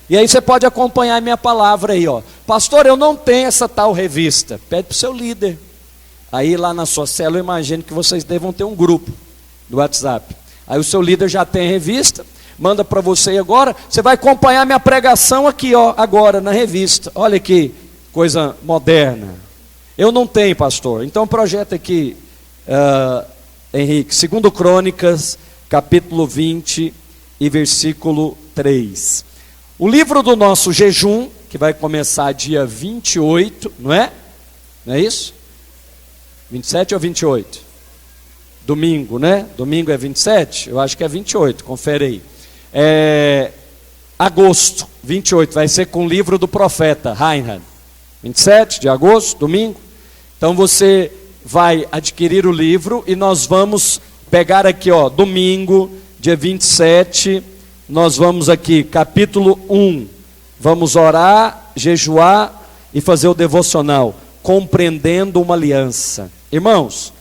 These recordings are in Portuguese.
E aí você pode acompanhar a minha palavra aí, ó. Pastor, eu não tenho essa tal revista. Pede para o seu líder. Aí lá na sua célula, eu imagino que vocês devam ter um grupo do WhatsApp. Aí o seu líder já tem a revista, manda para você agora. Você vai acompanhar minha pregação aqui, ó, agora na revista. Olha que coisa moderna. Eu não tenho, pastor. Então projeta aqui, Henrique, 2 Crônicas, capítulo 20 e versículo 3. O livro do nosso jejum, que vai começar dia 28, não é? Não é isso? 27 ou 28? Domingo, né? Domingo é 27? Eu acho que é 28, confere aí. Agosto, 28, vai ser com o livro do profeta Reinhard. 27 de agosto, domingo. Então você vai adquirir o livro e nós vamos pegar aqui, ó, domingo, dia 27, nós vamos aqui, capítulo 1, vamos orar, jejuar e fazer o devocional, compreendendo uma aliança. Irmãos,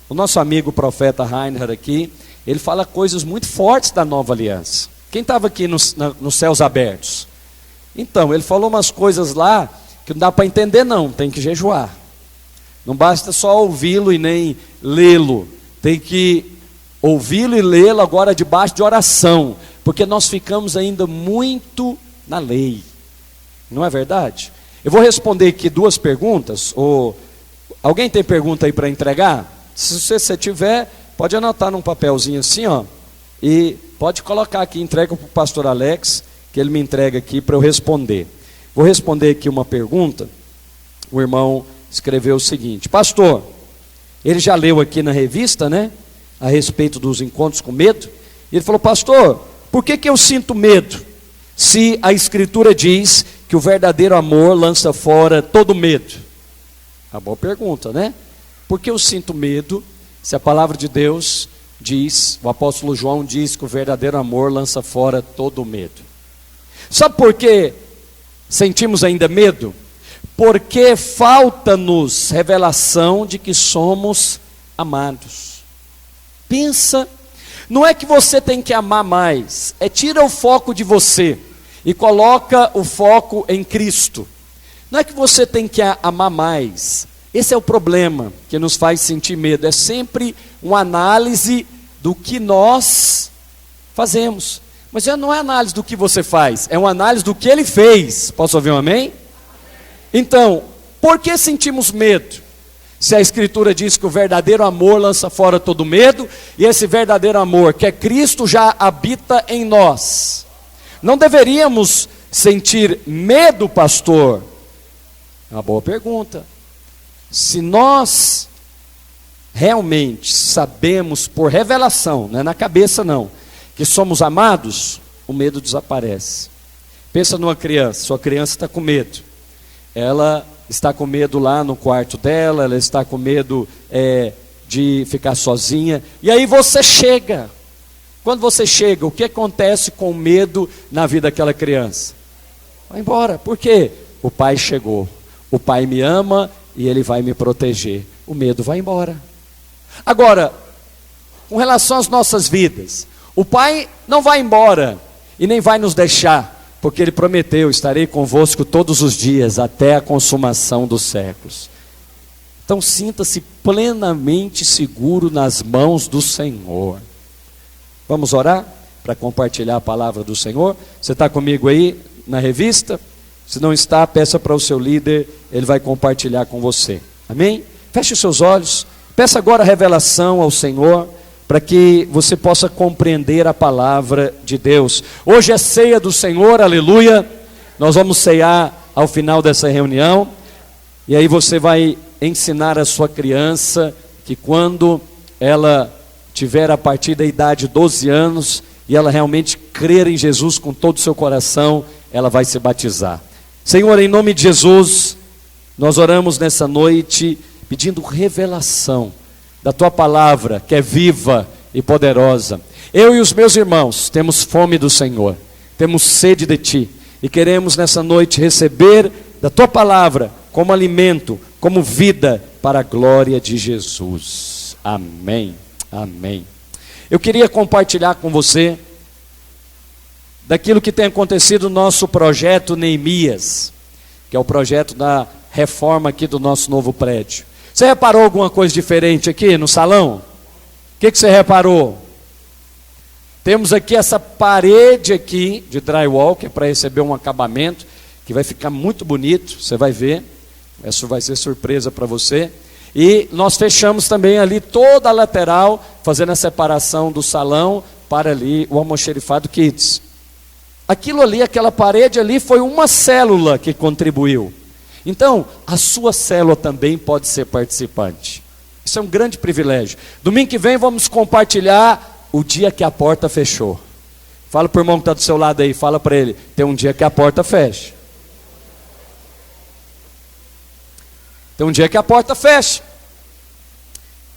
o nosso amigo profeta Reinhard aqui, ele fala coisas muito fortes da nova aliança. Quem estava aqui nos céus abertos? Então, ele falou umas coisas lá que não dá para entender não, tem que jejuar. Não basta só ouvi-lo e nem lê-lo, tem que ouvi-lo e lê-lo agora debaixo de oração, porque nós ficamos ainda muito na lei, não é verdade? Eu vou responder aqui 2 perguntas, ou alguém tem pergunta aí para entregar? Se você tiver, pode anotar num papelzinho assim, ó, e pode colocar aqui, entrega para o pastor Alex, que ele me entrega aqui para eu responder. Vou responder aqui uma pergunta. O irmão escreveu o seguinte: pastor, ele já leu aqui na revista, né, a respeito dos encontros com medo. E ele falou: pastor, por que eu sinto medo? Se a Escritura diz que o verdadeiro amor lança fora todo medo. Uma boa pergunta, né? Por que eu sinto medo, se a palavra de Deus diz, o apóstolo João diz que o verdadeiro amor lança fora todo medo? Sabe por que sentimos ainda medo? Porque falta-nos revelação de que somos amados. Pensa, não é que você tem que amar mais, tira o foco de você e coloca o foco em Cristo. Não é que você tem que amar mais, esse é o problema que nos faz sentir medo, é sempre uma análise do que nós fazemos, mas não é análise do que você faz, é uma análise do que Ele fez. Posso ouvir um amém? Então, por que sentimos medo? Se a Escritura diz que o verdadeiro amor lança fora todo medo, e esse verdadeiro amor, que é Cristo, já habita em nós. Não deveríamos sentir medo, pastor? É uma boa pergunta. Se nós realmente sabemos por revelação, não é na cabeça não, que somos amados, o medo desaparece. Pensa numa criança, sua criança está com medo. Ela está com medo lá no quarto dela, ela está com medo de ficar sozinha. E aí você chega. Quando você chega, o que acontece com o medo na vida daquela criança? Vai embora. Por quê? O pai chegou. O pai me ama e ele vai me proteger. O medo vai embora. Agora, com relação às nossas vidas, o pai não vai embora e nem vai nos deixar, porque Ele prometeu: estarei convosco todos os dias, até a consumação dos séculos. Então sinta-se plenamente seguro nas mãos do Senhor. Vamos orar para compartilhar a palavra do Senhor? Você está comigo aí na revista? Se não está, peça para o seu líder, ele vai compartilhar com você. Amém? Feche os seus olhos, peça agora a revelação ao Senhor, para que você possa compreender a palavra de Deus. Hoje é ceia do Senhor, aleluia. Nós vamos ceiar ao final dessa reunião, e aí você vai ensinar a sua criança que quando ela tiver a partir da idade de 12 anos, e ela realmente crer em Jesus com todo o seu coração, ela vai se batizar. Senhor, em nome de Jesus, nós oramos nessa noite, pedindo revelação da Tua palavra, que é viva e poderosa. Eu e os meus irmãos temos fome do Senhor, temos sede de Ti, e queremos nessa noite receber da Tua palavra como alimento, como vida, para a glória de Jesus. Amém, amém. Eu queria compartilhar com você daquilo que tem acontecido no nosso projeto Neemias, que é o projeto da reforma aqui do nosso novo prédio. Você reparou alguma coisa diferente aqui no salão? O que você reparou? Temos aqui essa parede aqui de drywall, que é para receber um acabamento, que vai ficar muito bonito, você vai ver. Isso vai ser surpresa para você. E nós fechamos também ali toda a lateral, fazendo a separação do salão para ali o almoxerifado Kids. Aquilo ali, aquela parede ali, foi uma célula que contribuiu. Então, a sua célula também pode ser participante. Isso é um grande privilégio. Domingo que vem vamos compartilhar o dia que a porta fechou. Fala para o irmão que está do seu lado aí, fala para ele, tem um dia que a porta fecha. Tem um dia que a porta fecha.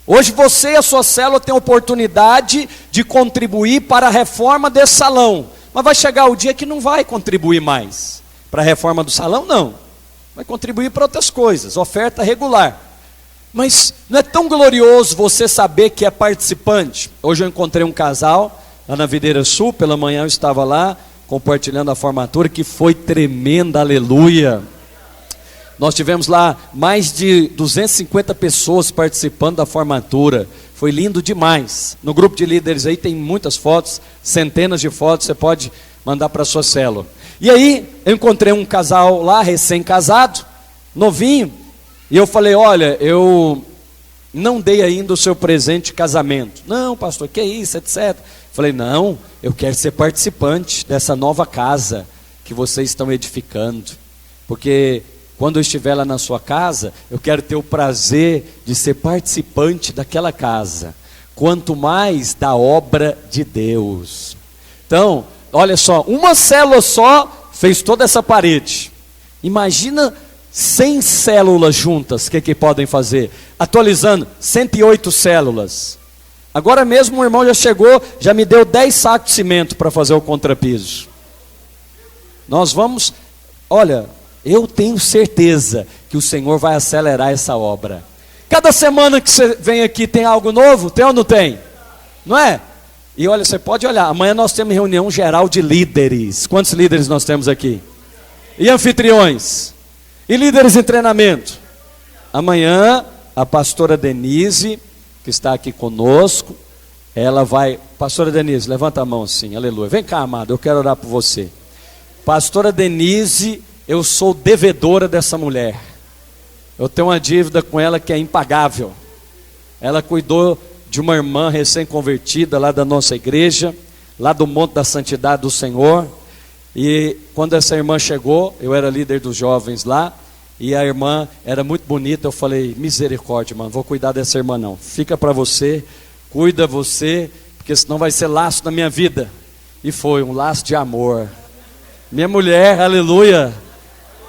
Hoje você e a sua célula têm a oportunidade de contribuir para a reforma desse salão. Mas vai chegar o dia que não vai contribuir mais. Para a reforma do salão, não. Vai contribuir para outras coisas, oferta regular. Mas não é tão glorioso você saber que é participante? Hoje eu encontrei um casal lá na Videira Sul, pela manhã eu estava lá, compartilhando a formatura, que foi tremenda, aleluia. Nós tivemos lá mais de 250 pessoas participando da formatura. Foi lindo demais. No grupo de líderes aí tem muitas fotos, centenas de fotos, você pode mandar para a sua célula. E aí, eu encontrei um casal lá, recém-casado, novinho, e eu falei, olha, eu não dei ainda o seu presente de casamento. Não, pastor, que isso, etc. Falei, não, eu quero ser participante dessa nova casa que vocês estão edificando. Porque quando eu estiver lá na sua casa, eu quero ter o prazer de ser participante daquela casa. Quanto mais da obra de Deus. Então, olha só, uma célula só fez toda essa parede. Imagina 100 células juntas, o que podem fazer? Atualizando, 108 células. Agora mesmo um irmão já chegou, já me deu 10 sacos de cimento para fazer o contrapiso. Nós vamos, olha, eu tenho certeza que o Senhor vai acelerar essa obra. Cada semana que você vem aqui tem algo novo? Tem ou não tem? Não é? E olha, você pode olhar, amanhã nós temos reunião geral de líderes. Quantos líderes nós temos aqui? E anfitriões? E líderes em treinamento? Amanhã, a pastora Denise, que está aqui conosco, ela vai... Pastora Denise, levanta a mão assim, aleluia. Vem cá, amado, eu quero orar por você. Pastora Denise, eu sou devedora dessa mulher. Eu tenho uma dívida com ela que é impagável. Ela cuidou de uma irmã recém-convertida lá da nossa igreja, lá do Monte da Santidade do Senhor. E quando essa irmã chegou, eu era líder dos jovens lá, e a irmã era muito bonita. Eu falei, misericórdia, mano, vou cuidar dessa irmã não. Fica para você, cuida você, porque senão vai ser laço na minha vida. E foi um laço de amor. Minha mulher, aleluia,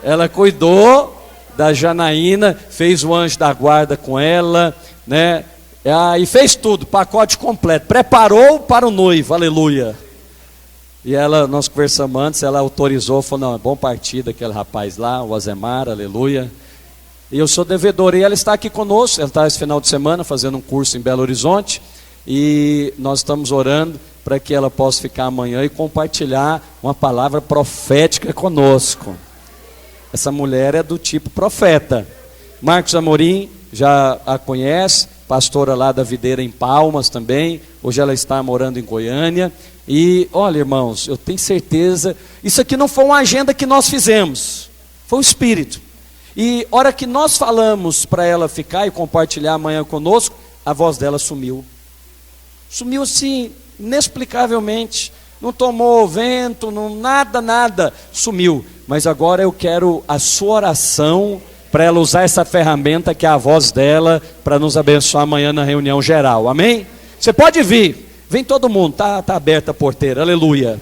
ela cuidou da Janaína, fez o anjo da guarda com ela, né? E fez tudo, pacote completo, preparou para o noivo, aleluia. E ela, nós conversamos antes, ela autorizou, falou, não, é bom partir daquele rapaz lá, o Azemar, aleluia. E eu sou devedor, e ela está aqui conosco, ela está esse final de semana fazendo um curso em Belo Horizonte, e nós estamos orando para que ela possa ficar amanhã e compartilhar uma palavra profética conosco. Essa mulher é do tipo profeta. Marcos Amorim já a conhece, pastora lá da Videira em Palmas também, hoje ela está morando em Goiânia. E olha, irmãos, eu tenho certeza, isso aqui não foi uma agenda que nós fizemos, foi o Espírito. E hora que nós falamos para ela ficar e compartilhar amanhã conosco, a voz dela sumiu. Sumiu assim, inexplicavelmente, não tomou vento, não, nada, sumiu. Mas agora eu quero a sua oração para ela usar essa ferramenta que é a voz dela, para nos abençoar amanhã na reunião geral, amém? Você pode vir, vem todo mundo, tá aberta a porteira, aleluia.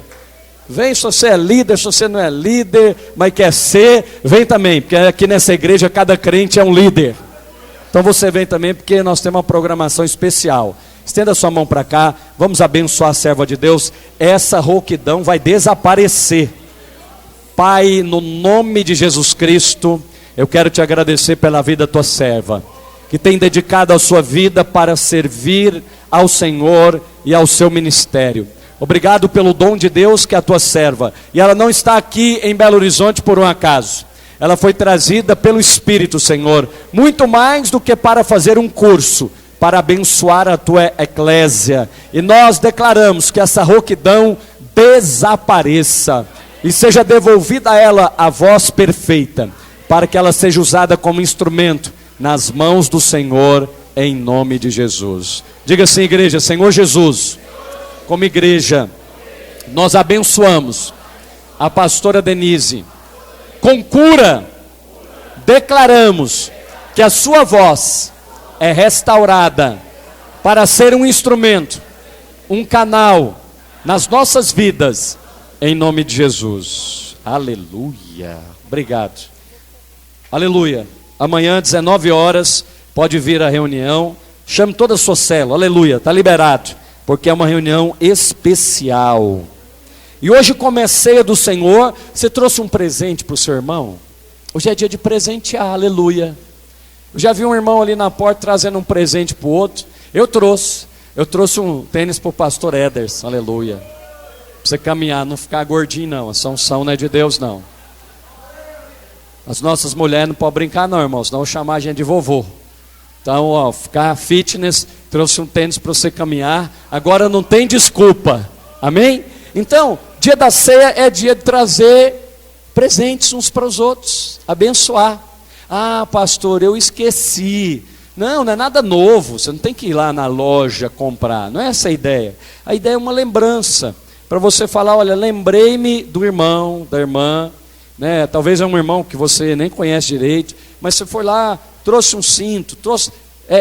Vem se você é líder, se você não é líder, mas quer ser, vem também, porque aqui nessa igreja cada crente é um líder. Então você vem também, porque nós temos uma programação especial. Estenda sua mão para cá, vamos abençoar a serva de Deus. Essa rouquidão vai desaparecer. Pai, no nome de Jesus Cristo, eu quero te agradecer pela vida da tua serva, que tem dedicado a sua vida para servir ao Senhor e ao seu ministério. Obrigado pelo dom de Deus que é a tua serva. E ela não está aqui em Belo Horizonte por um acaso. Ela foi trazida pelo Espírito, Senhor, muito mais do que para fazer um curso, para abençoar a tua eclésia. E nós declaramos que essa rouquidão desapareça e seja devolvida a ela a voz perfeita, para que ela seja usada como instrumento nas mãos do Senhor, em nome de Jesus. Diga assim, igreja: Senhor Jesus, como igreja, nós abençoamos a pastora Denise. Com cura, declaramos que a sua voz é restaurada para ser um instrumento, um canal nas nossas vidas, em nome de Jesus. Aleluia. Obrigado. Aleluia. Amanhã, 19 horas, pode vir a reunião. Chame toda a sua célula. Aleluia. Está liberado, porque é uma reunião especial. E hoje, como é ceia do Senhor, você trouxe um presente para o seu irmão? Hoje é dia de presentear, aleluia. Eu já vi um irmão ali na porta trazendo um presente para o outro. Eu trouxe um tênis para o pastor Eders, aleluia. Para você caminhar, não ficar gordinho não, essa unção não é de Deus não. As nossas mulheres não podem brincar não, irmão, senão eu vou chamar a gente de vovô. Então, ó, ficar fitness, trouxe um tênis para você caminhar, agora não tem desculpa, amém? Então, dia da ceia é dia de trazer presentes uns para os outros, abençoar. Ah, pastor, eu esqueci. Não é nada novo, você não tem que ir lá na loja comprar, não é essa a ideia. A ideia é uma lembrança, para você falar, olha, lembrei-me do irmão, da irmã, né? Talvez é um irmão que você nem conhece direito, mas você foi lá, trouxe um cinto,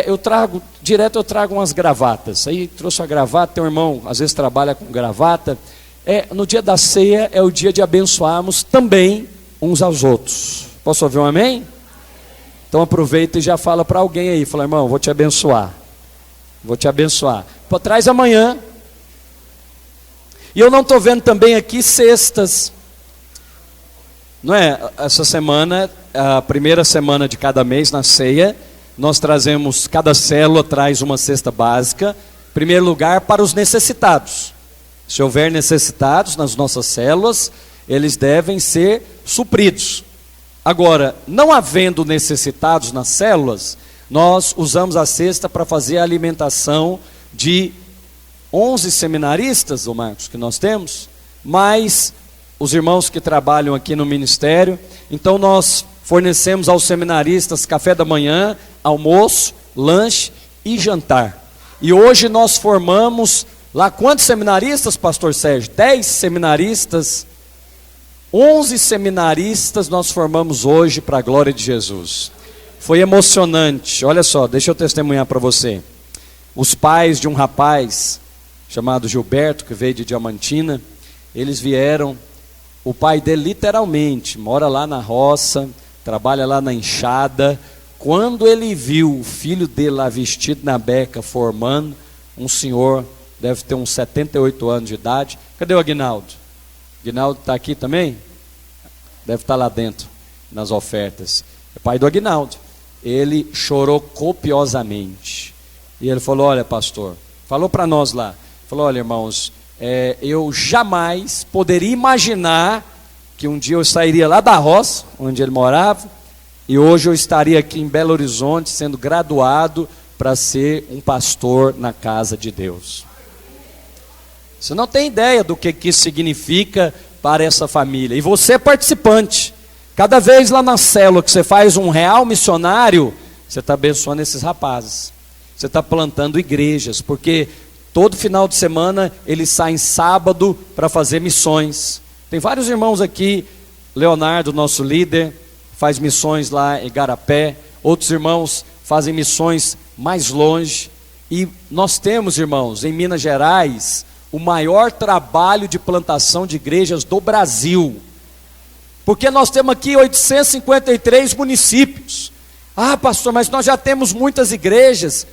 eu trago umas gravatas, aí trouxe a gravata, tem um irmão, às vezes trabalha com gravata. No dia da ceia é o dia de abençoarmos também uns aos outros. Posso ouvir um amém? Então aproveita e já fala para alguém aí, fala, irmão, vou te abençoar. Traz amanhã. E eu não estou vendo também aqui cestas. Não é? Essa semana, a primeira semana de cada mês na ceia, nós trazemos, cada célula traz uma cesta básica, em primeiro lugar para os necessitados. Se houver necessitados nas nossas células, eles devem ser supridos. Agora, não havendo necessitados nas células, nós usamos a cesta para fazer a alimentação de 11 seminaristas, ô Marcos, que nós temos, mais os irmãos que trabalham aqui no ministério. Então nós fornecemos aos seminaristas café da manhã, almoço, lanche e jantar. E hoje nós formamos lá quantos seminaristas, pastor Sérgio? 10 seminaristas, 11 seminaristas nós formamos hoje para a glória de Jesus. Foi emocionante, olha só, deixa eu testemunhar para você. Os pais de um rapaz chamado Gilberto, que veio de Diamantina, eles vieram, o pai dele literalmente, mora lá na roça, trabalha lá na enxada. Quando ele viu o filho dele lá vestido na beca, formando, um senhor, deve ter uns 78 anos de idade. Cadê o Aguinaldo? Aguinaldo está aqui também? Deve estar lá dentro, nas ofertas. É pai do Aguinaldo. Ele chorou copiosamente. E ele falou, olha pastor, falou para nós lá, falou, olha irmãos, eu jamais poderia imaginar que um dia eu sairia lá da roça, onde ele morava, e hoje eu estaria aqui em Belo Horizonte, sendo graduado para ser um pastor na casa de Deus. Você não tem ideia do que isso significa para essa família. E você é participante. Cada vez lá na célula que você faz um real missionário, você está abençoando esses rapazes. Você está plantando igrejas, porque todo final de semana eles saem sábado para fazer missões. Tem vários irmãos aqui, Leonardo, nosso líder, faz missões lá em Igarapé. Outros irmãos fazem missões mais longe. E nós temos, irmãos, em Minas Gerais, o maior trabalho de plantação de igrejas do Brasil. Porque nós temos aqui 853 municípios. Ah, pastor, mas nós já temos muitas igrejas.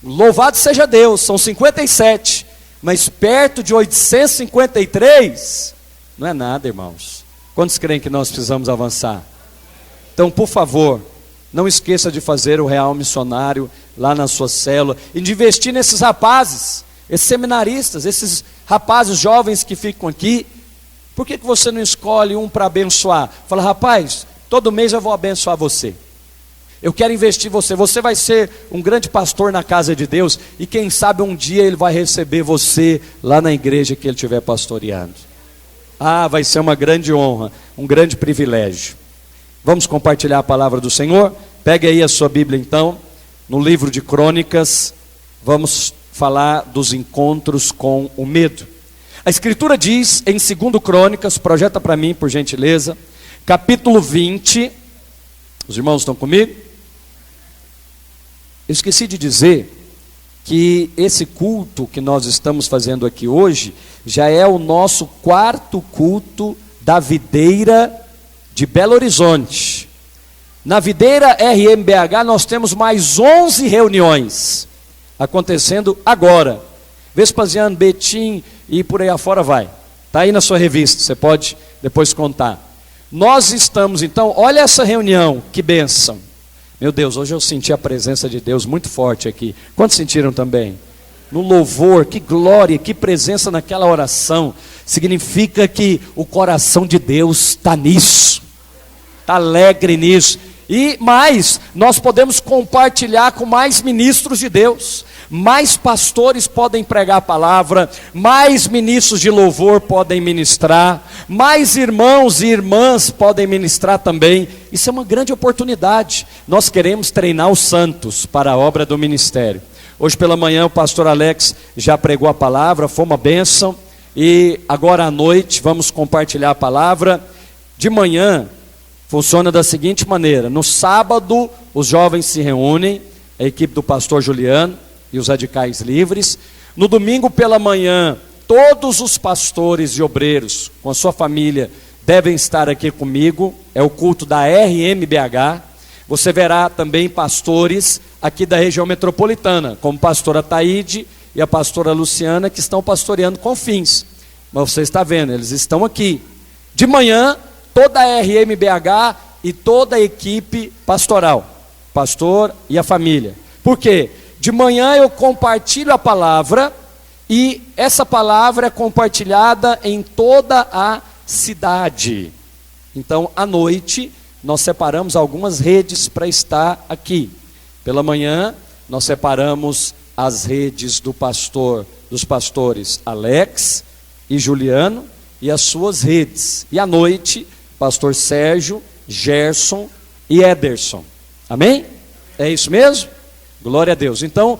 Louvado seja Deus, são 57. Mas perto de 853, não é nada, irmãos. Quantos creem que nós precisamos avançar? Então, por favor, não esqueça de fazer o real missionário lá na sua célula e de investir nesses rapazes. esses seminaristas, esses rapazes jovens que ficam aqui, por que você não escolhe um para abençoar? Fala, rapaz, todo mês eu vou abençoar você. Eu quero investir em você. Você vai ser um grande pastor na casa de Deus. E quem sabe um dia Ele vai receber você lá na igreja que Ele estiver pastoreando. Ah, vai ser uma grande honra, um grande privilégio. Vamos compartilhar a palavra do Senhor? Pegue aí a sua Bíblia então, no livro de Crônicas. Vamos falar dos encontros com o medo. A Escritura diz em 2 Crônicas, projeta para mim por gentileza, capítulo 20. Os irmãos estão comigo? Eu esqueci de dizer que esse culto que nós estamos fazendo aqui hoje já é o nosso 4º culto da videira de Belo Horizonte. Na videira RMBH nós temos mais 11 reuniões acontecendo agora. Vespasiano, Betim e por aí afora vai. Está aí na sua revista, você pode depois contar. Nós estamos então, olha essa reunião, que bênção. Meu Deus, hoje eu senti a presença de Deus muito forte aqui. Quantos sentiram também? No louvor, que glória, que presença naquela oração. Significa que o coração de Deus está nisso, está alegre nisso. E mais, nós podemos compartilhar com mais ministros de Deus. Mais pastores podem pregar a palavra, mais ministros de louvor podem ministrar, mais irmãos e irmãs podem ministrar também. Isso é uma grande oportunidade. Nós queremos treinar os santos para a obra do ministério. Hoje pela manhã o pastor Alex já pregou a palavra, foi uma bênção. E agora à noite vamos compartilhar a palavra. De manhã funciona da seguinte maneira: no sábado os jovens se reúnem, a equipe do pastor Juliano e os radicais livres. No domingo pela manhã, todos os pastores e obreiros com a sua família devem estar aqui comigo. É o culto da RMBH. Você verá também pastores aqui da região metropolitana, como a pastora Taíde e a pastora Luciana, que estão pastoreando Confins. Mas você está vendo, eles estão aqui. De manhã, toda a RMBH e toda a equipe pastoral, pastor e a família. Por quê? De manhã eu compartilho a palavra e essa palavra é compartilhada em toda a cidade. Então, à noite, nós separamos algumas redes para estar aqui. Pela manhã, nós separamos as redes dos pastores Alex e Juliano e as suas redes. E à noite, pastor Sérgio, Gerson e Ederson. Amém? É isso mesmo? Glória a Deus. Então,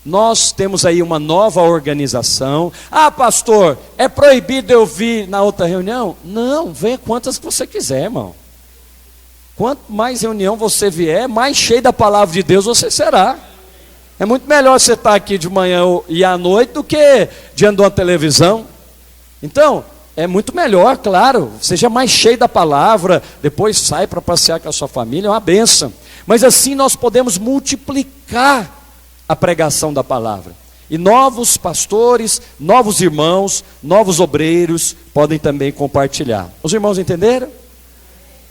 nós temos aí uma nova organização. Ah, pastor, é proibido eu vir na outra reunião? Não, venha quantas você quiser, irmão. Quanto mais reunião você vier, mais cheio da palavra de Deus você será. É muito melhor você estar aqui de manhã e à noite do que diante de uma televisão. Então, é muito melhor, claro, seja mais cheio da palavra, depois sai para passear com a sua família, é uma bênção. Mas assim nós podemos multiplicar a pregação da palavra. E novos pastores, novos irmãos, novos obreiros podem também compartilhar. Os irmãos entenderam?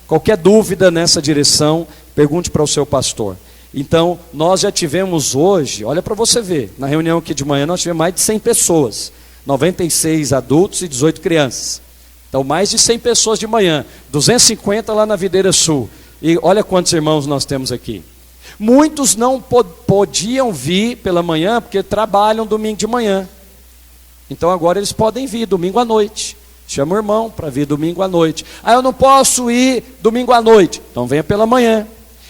Qualquer dúvida nessa direção, pergunte para o seu pastor. Então, nós já tivemos hoje, olha para você ver, na reunião aqui de manhã nós tivemos mais de 100 pessoas. 96 adultos e 18 crianças. Então, mais de 100 pessoas de manhã, 250 lá na Videira Sul. E olha quantos irmãos nós temos aqui. Muitos não podiam vir pela manhã, porque trabalham domingo de manhã. Então, agora eles podem vir domingo à noite. Chama o irmão para vir domingo à noite. Ah, eu não posso ir domingo à noite. Então, venha pela manhã.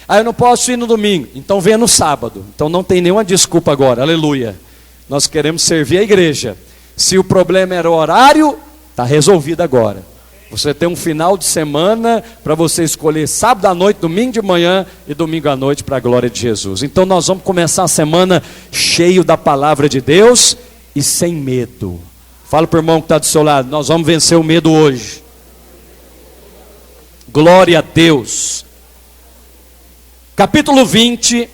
Ah, eu não posso ir no domingo. Então, venha no sábado. Então, não tem nenhuma desculpa agora. Aleluia. Nós queremos servir a igreja. Se o problema era o horário, está resolvido agora. Você tem um final de semana para você escolher sábado à noite, domingo de manhã e domingo à noite para a glória de Jesus. Então nós vamos começar a semana cheio da palavra de Deus e sem medo. Fala para o irmão que está do seu lado, nós vamos vencer o medo hoje. Glória a Deus. Capítulo 20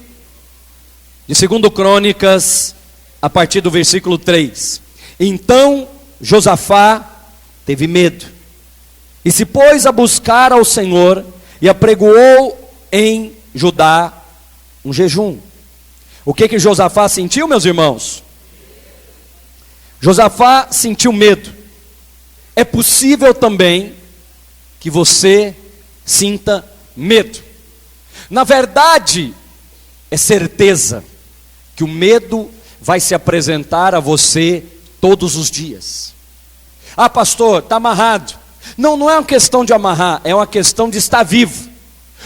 de 2 Crônicas, a partir do versículo 3. Então Josafá teve medo e se pôs a buscar ao Senhor e apregoou em Judá um jejum. O que Josafá sentiu, meus irmãos? Josafá sentiu medo. É possível também que você sinta medo. Na verdade, é certeza que o medo vai se apresentar a você todos os dias. Ah, pastor, está amarrado. Não, não é uma questão de amarrar, é uma questão de estar vivo.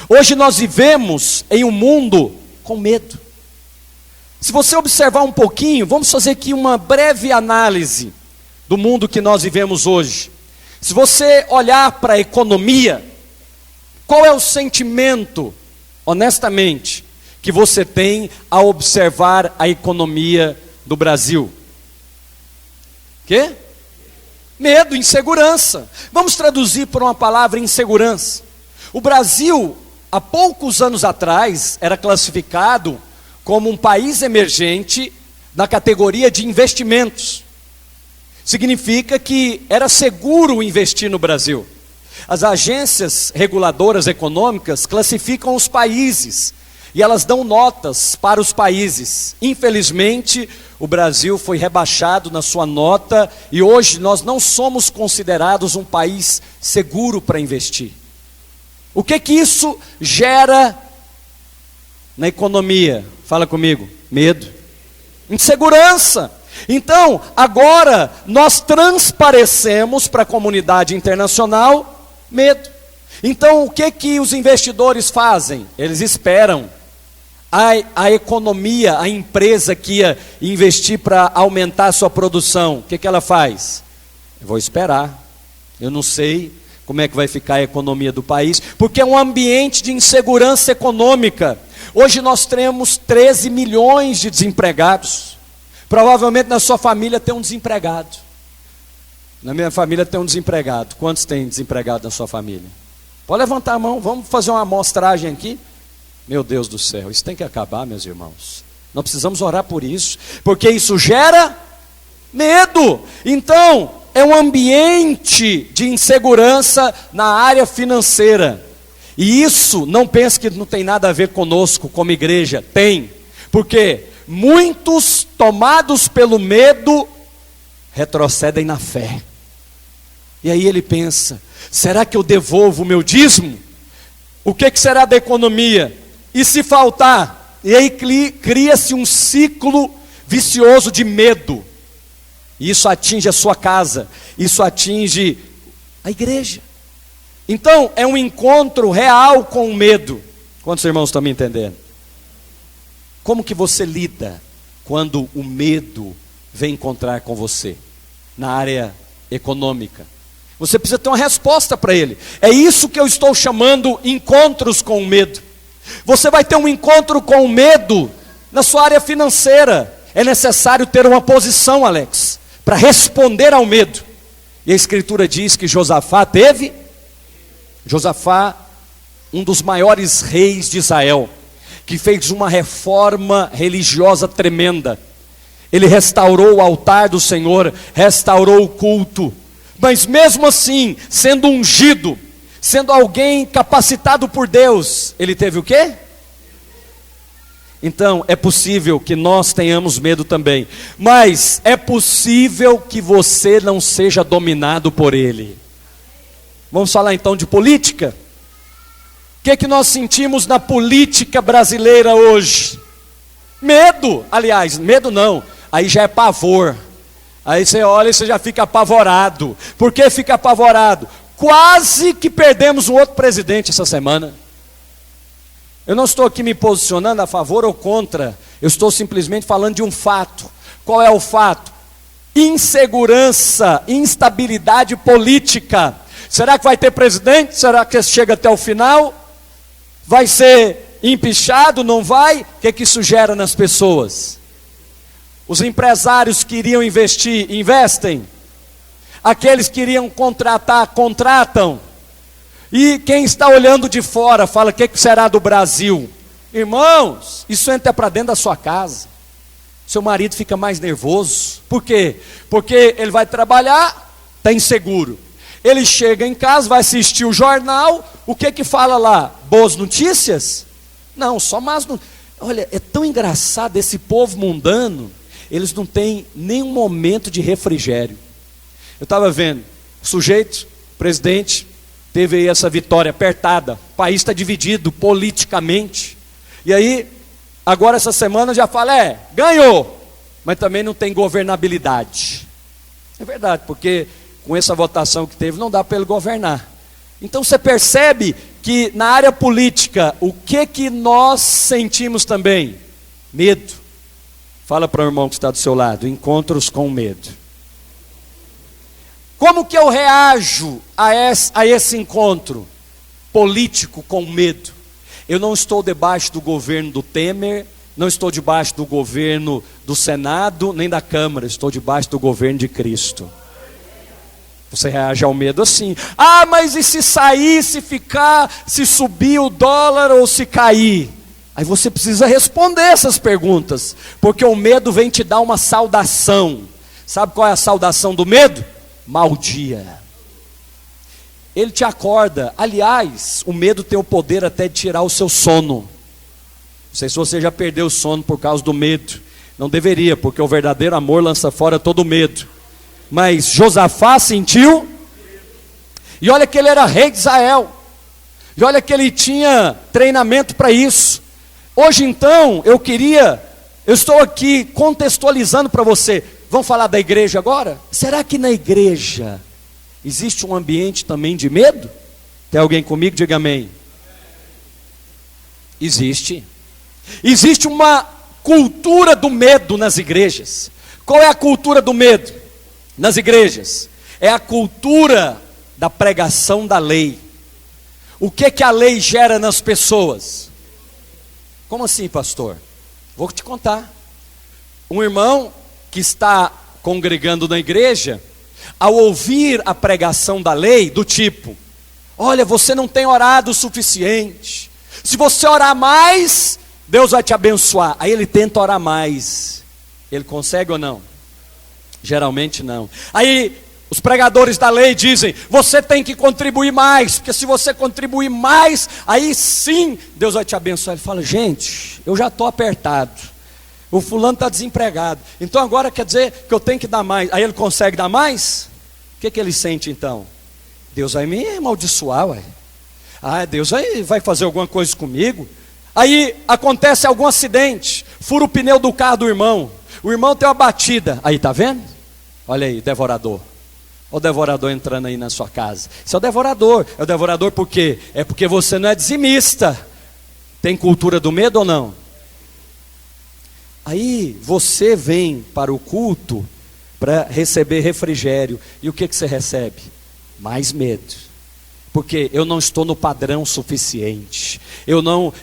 Hoje nós vivemos em um mundo com medo. Se você observar um pouquinho, vamos fazer aqui uma breve análise do mundo que nós vivemos hoje. Se você olhar para a economia, qual é o sentimento, honestamente, que você tem ao observar a economia do Brasil? Quê? Medo, insegurança. Vamos traduzir por uma palavra: insegurança. O Brasil, há poucos anos atrás, era classificado como um país emergente na categoria de investimentos. Significa que era seguro investir no Brasil. As agências reguladoras econômicas classificam os países e elas dão notas para os países. Infelizmente, o Brasil foi rebaixado na sua nota e hoje nós não somos considerados um país seguro para investir. O que isso gera na economia? Fala comigo. Medo, insegurança. Então, agora nós transparecemos para a comunidade internacional medo. Então, o que os investidores fazem? Eles esperam a economia, a empresa que ia investir para aumentar a sua produção. O que ela faz? Eu vou esperar. Eu não sei como é que vai ficar a economia do país, porque é um ambiente de insegurança econômica. Hoje nós temos 13 milhões de desempregados. Provavelmente na sua família tem um desempregado. Na minha família tem um desempregado. Quantos tem desempregado na sua família? Pode levantar a mão, vamos fazer uma amostragem aqui. Meu Deus do céu, isso tem que acabar, meus irmãos. Nós precisamos orar por isso, porque isso gera medo. Então, é um ambiente de insegurança na área financeira. E isso, não pense que não tem nada a ver conosco como igreja. Tem, porque muitos tomados pelo medo retrocedem na fé. E aí ele pensa: será que eu devolvo o meu dízimo? O que será da economia? E se faltar? E aí cria-se um ciclo vicioso de medo. E isso atinge a sua casa, isso atinge a igreja. Então é um encontro real com o medo. Quantos irmãos estão me entendendo? Como que você lida quando o medo vem encontrar com você na área econômica? Você precisa ter uma resposta para ele. É isso que eu estou chamando encontros com o medo. Você vai ter um encontro com o medo na sua área financeira. É necessário ter uma posição, Alex, para responder ao medo. E a Escritura diz que Josafá teve. Josafá, um dos maiores reis de Israel, que fez uma reforma religiosa tremenda. Ele restaurou o altar do Senhor, restaurou o culto. Mas mesmo assim, sendo ungido, sendo alguém capacitado por Deus, ele teve o quê? Então, é possível que nós tenhamos medo também, mas é possível que você não seja dominado por ele. Vamos falar então de política? O que nós sentimos na política brasileira hoje? Medo, aliás, medo não, aí já é pavor. Aí você olha e você já fica apavorado. Por que fica apavorado? Quase que perdemos um outro presidente essa semana. Eu não estou aqui me posicionando a favor ou contra, eu estou simplesmente falando de um fato. Qual é o fato? Insegurança, instabilidade política. Será que vai ter presidente? Será que chega até o final? Vai ser empichado? Não vai? O que isso gera nas pessoas? Os empresários que iriam investir, investem. Aqueles que iriam contratar, contratam. E quem está olhando de fora fala: o que será do Brasil? Irmãos, isso entra para dentro da sua casa. Seu marido fica mais nervoso. Por quê? Porque ele vai trabalhar, está inseguro. Ele chega em casa, vai assistir o jornal. O que fala lá? Boas notícias? Não, só más notícias. Olha, é tão engraçado esse povo mundano. eles não têm nenhum momento de refrigério. Eu estava vendo, sujeito, presidente, teve aí essa vitória apertada, o país está dividido politicamente, e aí, agora essa semana já fala, ganhou, mas também não tem governabilidade. É verdade, porque com essa votação que teve, não dá para ele governar. Então você percebe que na área política, o que nós sentimos também? Medo. Fala para o irmão que está do seu lado, encontros com medo. Como que eu reajo a esse encontro político com medo? Eu não estou debaixo do governo do Temer, não estou debaixo do governo do Senado, nem da Câmara, estou debaixo do governo de Cristo. Você reage ao medo assim, mas e se sair, se ficar, se subir o dólar ou se cair? Aí você precisa responder essas perguntas, porque o medo vem te dar uma saudação. Sabe qual é a saudação do medo? Mau dia. Ele te acorda. Aliás, o medo tem o poder até de tirar o seu sono. Não sei se você já perdeu o sono por causa do medo. Não deveria, porque o verdadeiro amor lança fora todo medo. Mas Josafá sentiu, e olha que ele era rei de Israel, e olha que ele tinha treinamento para isso. Hoje então, eu estou aqui contextualizando para você. Vamos falar da igreja agora? Será que na igreja existe um ambiente também de medo? Tem alguém comigo? Diga amém. Existe. Existe uma cultura do medo nas igrejas. Qual é a cultura do medo nas igrejas? É a cultura da pregação da lei. O que a lei gera nas pessoas? Como assim, pastor? Vou te contar. Um irmão que está congregando na igreja, ao ouvir a pregação da lei, do tipo, olha, você não tem orado o suficiente, se você orar mais, Deus vai te abençoar. Aí ele tenta orar mais. Ele consegue ou não? Geralmente não. Aí os pregadores da lei dizem, você tem que contribuir mais, porque se você contribuir mais, aí sim Deus vai te abençoar. Ele fala, gente, eu já estou apertado, o fulano está desempregado, então agora quer dizer que eu tenho que dar mais. Aí ele consegue dar mais? O que ele sente então? Deus vai me amaldiçoar, ué. Deus vai fazer alguma coisa comigo. Aí acontece algum acidente, fura o pneu do carro do irmão, o irmão tem uma batida, aí tá vendo? Olha aí, devorador. Olha o devorador entrando aí na sua casa. Isso é o devorador por quê? É porque você não é dizimista. Tem cultura do medo ou não? Aí você vem para o culto para receber refrigério, e o que você recebe? Mais medo. Porque eu não estou no padrão suficiente.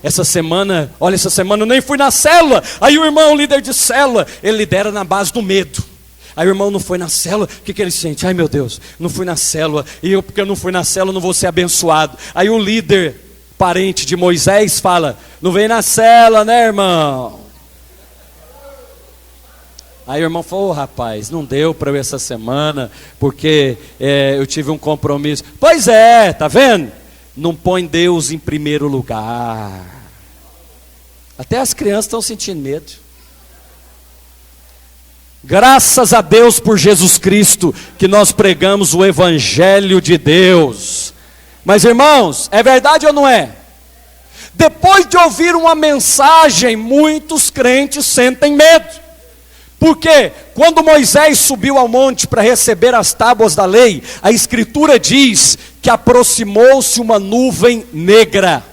Essa semana eu nem fui na célula. Aí o irmão, líder de célula, ele lidera na base do medo. Aí o irmão não foi na célula, o que ele sente? Ai meu Deus, não fui na célula, porque eu não fui na célula, não vou ser abençoado. Aí o líder, parente de Moisés, fala, não vem na célula, né, irmão? Aí o irmão falou, rapaz, não deu para eu essa semana, porque eu tive um compromisso. Pois é, tá vendo? Não põe Deus em primeiro lugar. Até as crianças estão sentindo medo. Graças a Deus por Jesus Cristo, que nós pregamos o Evangelho de Deus. Mas irmãos, é verdade ou não é? Depois de ouvir uma mensagem, muitos crentes sentem medo. Porque quando Moisés subiu ao monte para receber as tábuas da lei, a Escritura diz que aproximou-se uma nuvem negra.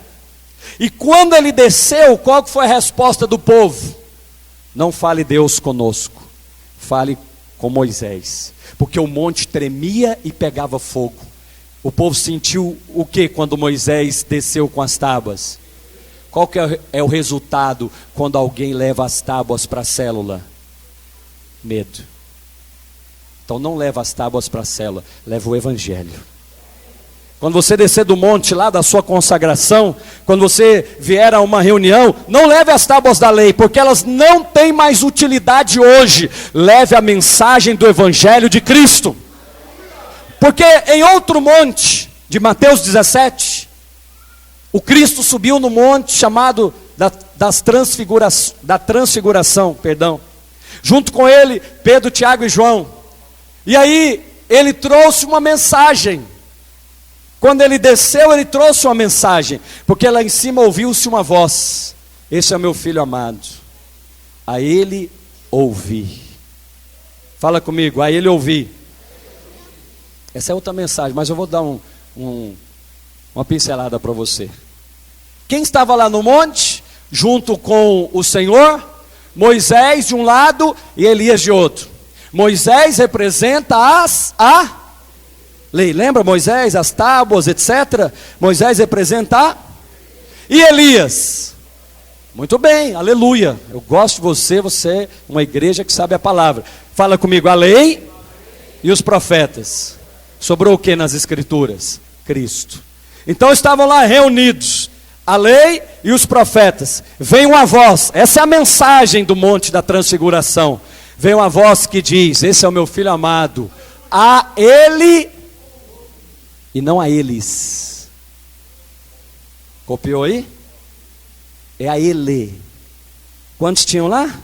E quando ele desceu, qual foi a resposta do povo? Não fale Deus conosco, fale com Moisés, porque o monte tremia e pegava fogo. O povo sentiu o que quando Moisés desceu com as tábuas? Qual que é o resultado quando alguém leva as tábuas para a célula? Medo. Então não leva as tábuas para a célula, leva o Evangelho. Quando você descer do monte lá da sua consagração, quando você vier a uma reunião, não leve as tábuas da lei, porque elas não têm mais utilidade hoje. Leve a mensagem do Evangelho de Cristo. Porque em outro monte, de Mateus 17, o Cristo subiu no monte chamado da transfiguração, Junto com ele, Pedro, Tiago e João. E aí, ele trouxe uma mensagem. Quando ele desceu, ele trouxe uma mensagem. Porque lá em cima ouviu-se uma voz: esse é o meu filho amado, a ele ouvi. Fala comigo, a ele ouvi. Essa é outra mensagem, mas eu vou dar uma pincelada para você. Quem estava lá no monte, junto com o Senhor? Moisés de um lado e Elias de outro. Moisés representa a lei, lembra Moisés, as tábuas, etc. Moisés representa e Elias. Muito bem, aleluia. Eu gosto de você, você é uma igreja que sabe a palavra. Fala comigo, a lei e os profetas. Sobrou o que nas escrituras? Cristo. Então estavam lá reunidos, a lei e os profetas. Vem uma voz, essa é a mensagem do Monte da Transfiguração. Vem uma voz que diz: esse é o meu filho amado, a ele e não a eles. Copiou aí? É a ele. Quantos tinham lá?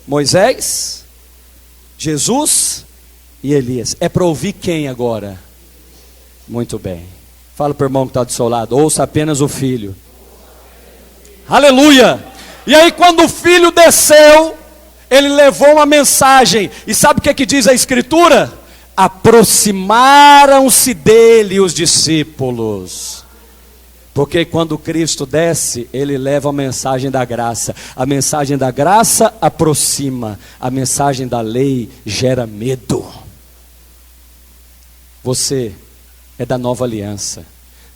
Moisés, Jesus e Elias. É para ouvir quem agora? Muito bem. Fala para o irmão que está do seu lado: ouça apenas o filho. Aleluia! E aí quando o filho desceu, ele levou uma mensagem. E sabe o que diz a escritura? Aproximaram-se dele os discípulos. Porque quando Cristo desce, ele leva a mensagem da graça. A mensagem da graça aproxima. A mensagem da lei gera medo. Você é da nova aliança.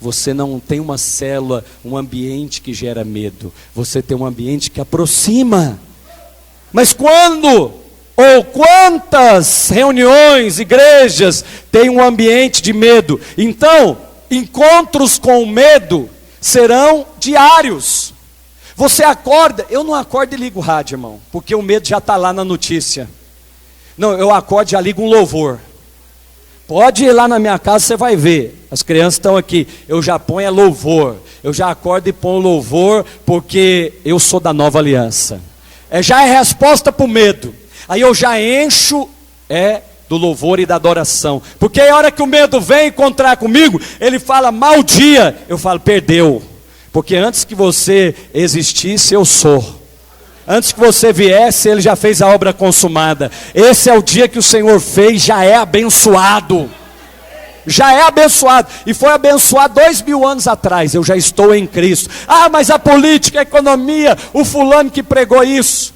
Você não tem uma célula, um ambiente que gera medo. Você tem um ambiente que aproxima. Mas quando ou quantas reuniões, igrejas têm um ambiente de medo? Então, encontros com medo serão diários. Você acorda, eu não acordo e ligo o rádio, irmão, porque o medo já está lá na notícia. Não, eu acordo e já ligo um louvor. Pode ir lá na minha casa, você vai ver. As crianças estão aqui. Eu já ponho louvor. Eu já acordo e ponho louvor, porque eu sou da nova aliança. Já é resposta para o medo. Aí eu já encho do louvor e da adoração. Porque a hora que o medo vem encontrar comigo, ele fala: mau dia. Eu falo: perdeu. Porque antes que você existisse, eu sou. Antes que você viesse, ele já fez a obra consumada. Esse é o dia que o Senhor fez, já é abençoado. Já é abençoado. E foi abençoado 2000 anos atrás. Eu já estou em Cristo. Ah, mas a política, a economia, o fulano que pregou isso.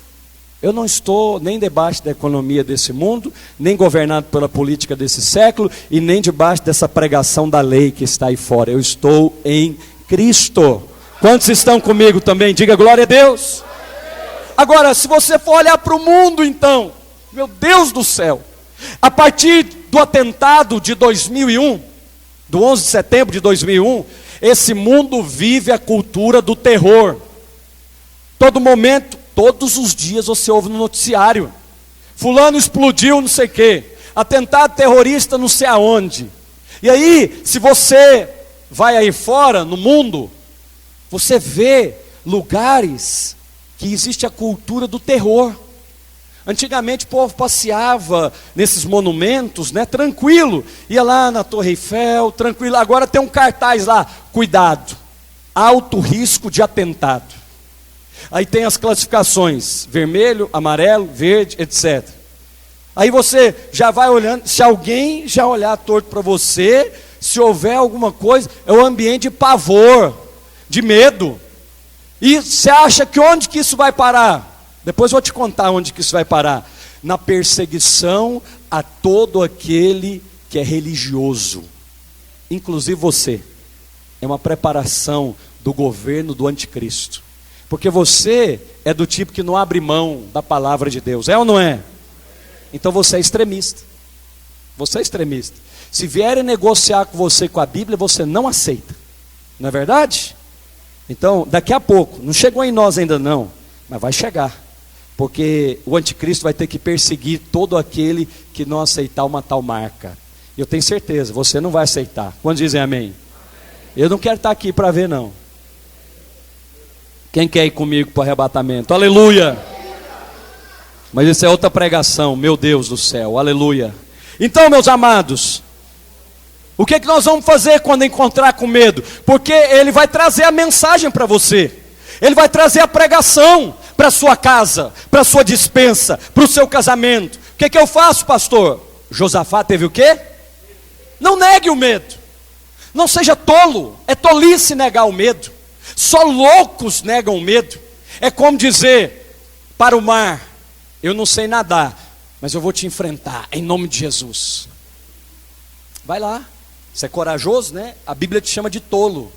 Eu não estou nem debaixo da economia desse mundo, nem governado pela política desse século, e nem debaixo dessa pregação da lei que está aí fora. Eu estou em Cristo. Quantos estão comigo também? Diga glória a Deus. Agora, se você for olhar para o mundo, então, meu Deus do céu, a partir do atentado de 2001, do 11 de setembro de 2001, esse mundo vive a cultura do terror. Todo momento, todos os dias você ouve no noticiário: fulano explodiu não sei o quê, atentado terrorista não sei aonde. E aí, se você vai aí fora, no mundo, você vê lugares que existe a cultura do terror. Antigamente o povo passeava nesses monumentos, né, tranquilo, ia lá na Torre Eiffel, tranquilo. Agora tem um cartaz lá: cuidado, alto risco de atentado. Aí tem as classificações: vermelho, amarelo, verde, etc. Aí você já vai olhando, se alguém já olhar torto para você, se houver alguma coisa, é um ambiente de pavor, de medo. E você acha que onde que isso vai parar? Depois eu vou te contar onde que isso vai parar. Na perseguição a todo aquele que é religioso, inclusive você. É uma preparação do governo do anticristo. Porque você é do tipo que não abre mão da palavra de Deus. É ou não é? Então você é extremista. Você é extremista. Se vierem negociar com você com a Bíblia, você não aceita. Não é verdade? Então, daqui a pouco, não chegou em nós ainda não, mas vai chegar. Porque o anticristo vai ter que perseguir todo aquele que não aceitar uma tal marca. E eu tenho certeza, você não vai aceitar. Quantos dizem amém? Eu não quero estar aqui para ver não. Quem quer ir comigo para o arrebatamento? Aleluia! Mas isso é outra pregação, meu Deus do céu, aleluia. Então, meus amados, o que nós vamos fazer quando encontrar com medo? Porque ele vai trazer a mensagem para você. Ele vai trazer a pregação para a sua casa, para a sua despensa, para o seu casamento. O que eu faço, pastor? Josafá teve o quê? Não negue o medo. Não seja tolo. É tolice negar o medo. Só loucos negam o medo. É como dizer para o mar: eu não sei nadar, mas eu vou te enfrentar em nome de Jesus. Vai lá. Você é corajoso, né? A Bíblia te chama de tolo.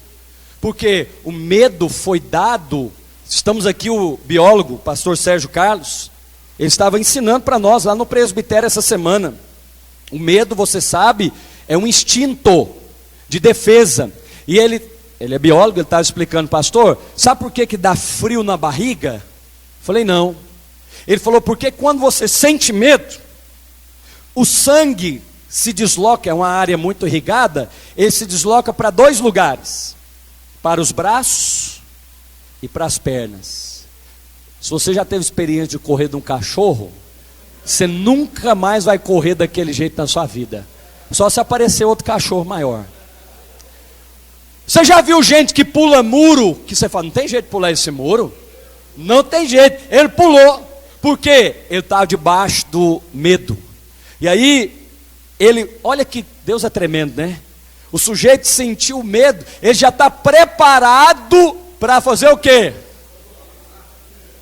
Porque o medo foi dado. Estamos aqui, o biólogo, o pastor Sérgio Carlos, ele estava ensinando para nós lá no presbitério essa semana. O medo, você sabe, é um instinto de defesa. E ele é biólogo, ele estava explicando, pastor, sabe por que dá frio na barriga? Falei, não. Ele falou, porque quando você sente medo, o sangue se desloca, é uma área muito irrigada, ele se desloca para 2 lugares, para os braços e para as pernas. Se você já teve experiência de correr de um cachorro, você nunca mais vai correr daquele jeito na sua vida, só se aparecer outro cachorro maior. Você já viu gente que pula muro, que você fala, não tem jeito de pular esse muro? Não tem jeito, ele pulou, porque ele estava debaixo do medo. E aí, olha que Deus é tremendo, né? O sujeito sentiu medo, ele já está preparado para fazer o quê?